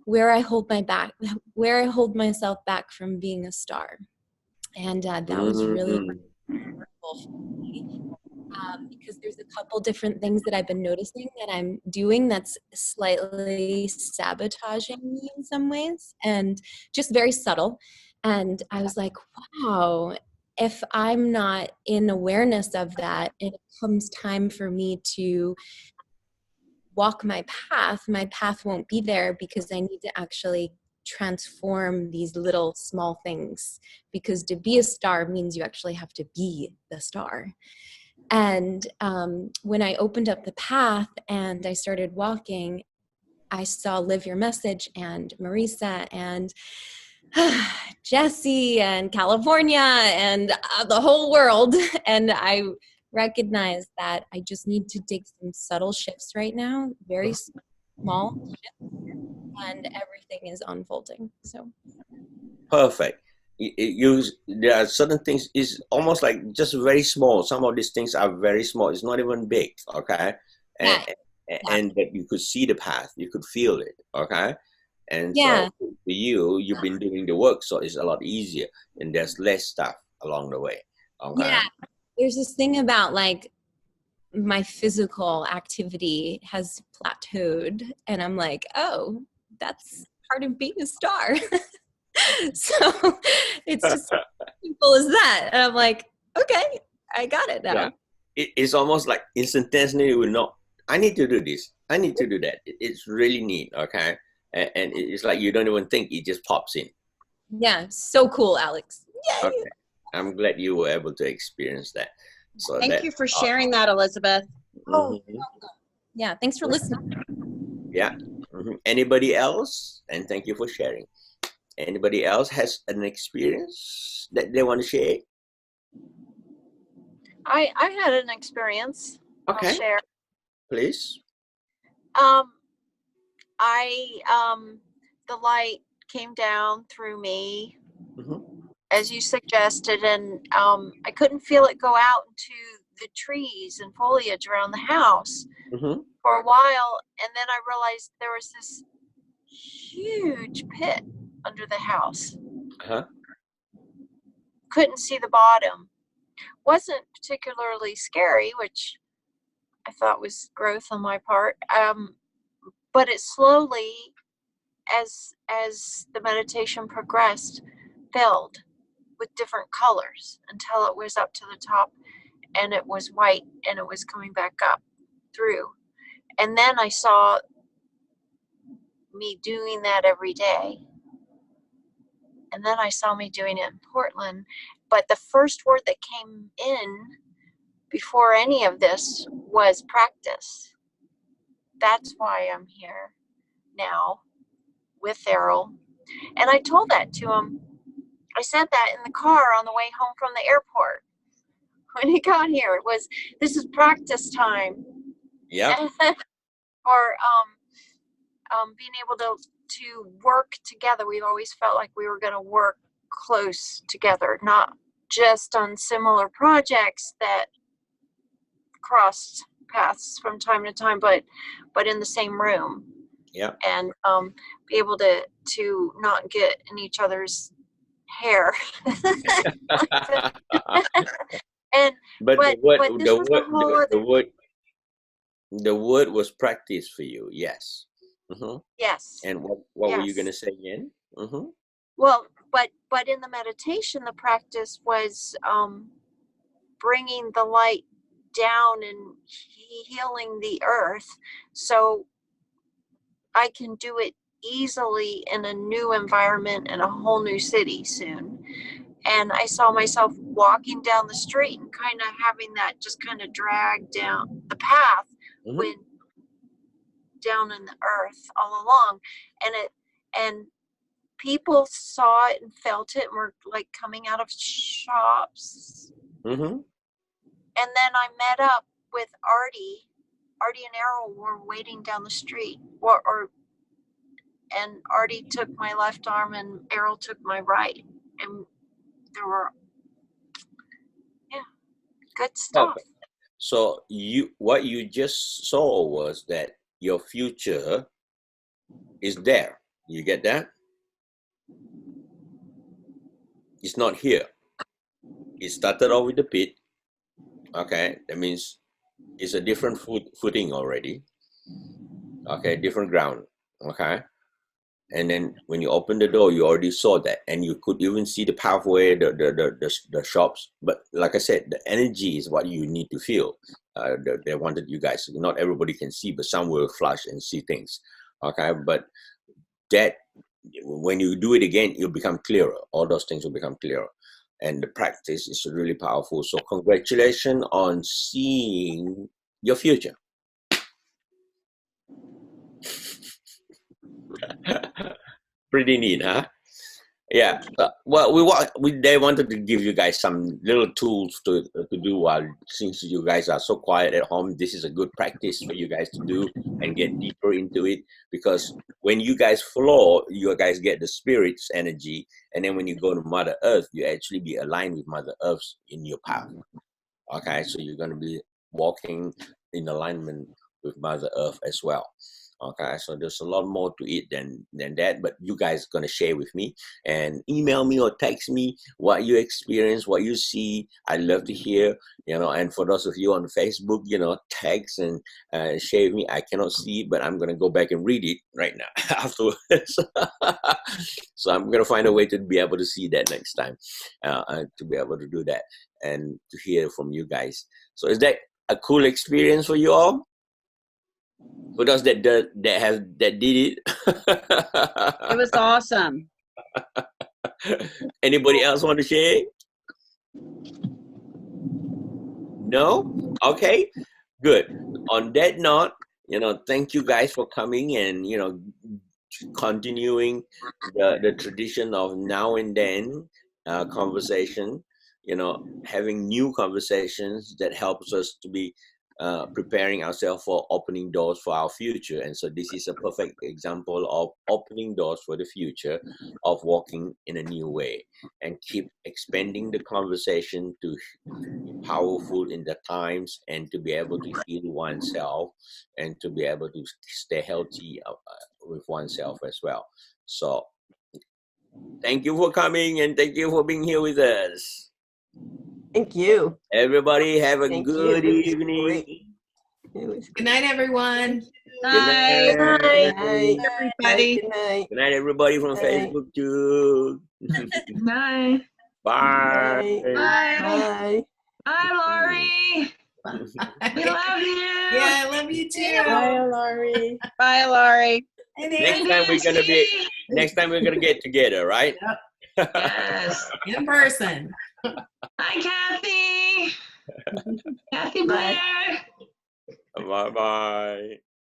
Speaker 10: where I hold myself back from being a star. And that was really wonderful for me. Because there's a couple different things that I've been noticing that I'm doing that's slightly sabotaging me in some ways, and just very subtle. And I was like, wow, if I'm not in awareness of that, and it comes time for me to walk my path won't be there, because I need to actually transform these little small things, because to be a star means you actually have to be the star. And when I opened up the path and I started walking, I saw Live Your Message and Marisa and Jesse and California and the whole world. And I recognized that I just need to take some subtle shifts right now, very small shifts, and everything is unfolding. So
Speaker 1: Perfect. There are certain things is almost like just very small. Some of these things are very small. It's not even big. Okay. And, and that you could see the path, you could feel it. Okay. And so for you've been doing the work, so it's a lot easier and there's less stuff along the way. Okay.
Speaker 10: Yeah. There's this thing about like my physical activity has plateaued and I'm like, oh, that's part of being a star. So it's just as simple as that. And I'm like, okay, I got it now.
Speaker 1: Yeah. It's almost like instantaneously you will know, I need to do this. I need to do that. It's really neat. Okay. And it's like you don't even think, it just pops in.
Speaker 10: Yeah. So cool, Alex. Yay.
Speaker 1: Okay. I'm glad you were able to experience that. So
Speaker 3: Thank you for sharing that, Elizabeth.
Speaker 10: Oh, yeah. Thanks for listening.
Speaker 1: Yeah. Anybody else? And thank you for sharing. Anybody else has an experience that they want to share?
Speaker 12: I had an experience.
Speaker 1: Okay.
Speaker 12: I'll share.
Speaker 1: Please.
Speaker 12: The light came down through me, as you suggested, and I couldn't feel it go out into the trees and foliage around the house for a while, and then I realized there was this huge pit under the house. Couldn't see the bottom. Wasn't particularly scary, which I thought was growth on my part. But it slowly, as the meditation progressed, filled with different colors until it was up to the top and it was white and it was coming back up through. And then I saw me doing that every day. And then I saw me doing it in Portland. But the first word that came in before any of this was practice. That's why I'm here now with Errol. And I told that to him. I said that in the car on the way home from the airport. When he got here, this is practice time.
Speaker 1: Yeah.
Speaker 12: Or being able to work together. We've always felt like we were going to work close together, not just on similar projects that crossed paths from time to time, but in the same room.
Speaker 1: Yeah.
Speaker 12: And be able to not get in each other's hair.
Speaker 1: The word was practice for you. Yes.
Speaker 12: Yes.
Speaker 1: And what were you going to say again?
Speaker 12: Well, but in the meditation, the practice was bringing the light down and healing the earth, so I can do it easily in a new environment in a whole new city soon. And I saw myself walking down the street and kind of having that just kind of drag down the path when down in the earth all along, and people saw it and felt it and were like coming out of shops. And then I met up with Artie and Errol were waiting down the street, and Artie took my left arm and Errol took my right, and there were good stuff.
Speaker 1: Okay. So what you just saw was that your future is there. You get that? It's not here. It started off with the pit. Okay, that means it's a different footing already. Okay, different ground. Okay, and then when you open the door, you already saw that, and you could even see the pathway, the shops. But like I said, the energy is what you need to feel. They wanted you guys. Not everybody can see, but some will flash and see things. Okay, but that when you do it again, you'll become clearer. All those things will become clearer. and the practice is really powerful. So congratulations on seeing your future. Pretty neat, huh? Yeah. Well, they wanted to give you guys some little tools to do while, since you guys are so quiet at home. This is a good practice for you guys to do and get deeper into it, because when you guys flow, you guys get the spirit's energy, and then when you go to Mother Earth, you actually be aligned with Mother Earth in your path. Okay, so you're gonna be walking in alignment with Mother Earth as well. Okay, so there's a lot more to it than that, but you guys are gonna share with me and email me or text me what you experience, what you see. I'd love to hear, and for those of you on Facebook, text and share with me. I cannot see, but I'm gonna go back and read it right now afterwards. So I'm gonna find a way to be able to see that next time, to be able to do that and to hear from you guys. So is that a cool experience for you all? For those that did it?
Speaker 3: It was awesome.
Speaker 1: Anybody else want to share? No? Okay, good. On that note, thank you guys for coming and, continuing the tradition of now and then conversation, having new conversations that helps us to be preparing ourselves for opening doors for our future. And so this is a perfect example of opening doors for the future, of walking in a new way, and keep expanding the conversation to be powerful in the times, and to be able to heal oneself, and to be able to stay healthy with oneself as well. So thank you for coming, and thank you for being here with us.
Speaker 4: Thank you.
Speaker 1: Everybody have a
Speaker 4: Thank
Speaker 1: good
Speaker 4: you. It was
Speaker 1: evening.
Speaker 4: great.
Speaker 13: Good night, everyone.
Speaker 3: Night.
Speaker 1: Good
Speaker 4: Good
Speaker 1: night.
Speaker 4: night.
Speaker 5: Everybody.
Speaker 4: Good night.
Speaker 1: Good night, everybody from
Speaker 4: Good night.
Speaker 1: Facebook too.
Speaker 13: Bye.
Speaker 1: Bye.
Speaker 4: Bye.
Speaker 13: Bye, Laurie. We love you. Yeah, I love you too.
Speaker 10: Bye, Laurie.
Speaker 3: Bye, Laurie.
Speaker 13: And
Speaker 1: Next time we're gonna get together, right?
Speaker 13: Yep. Yes, in person. Hi, Kathy. Kathy Blair.
Speaker 1: Bye bye.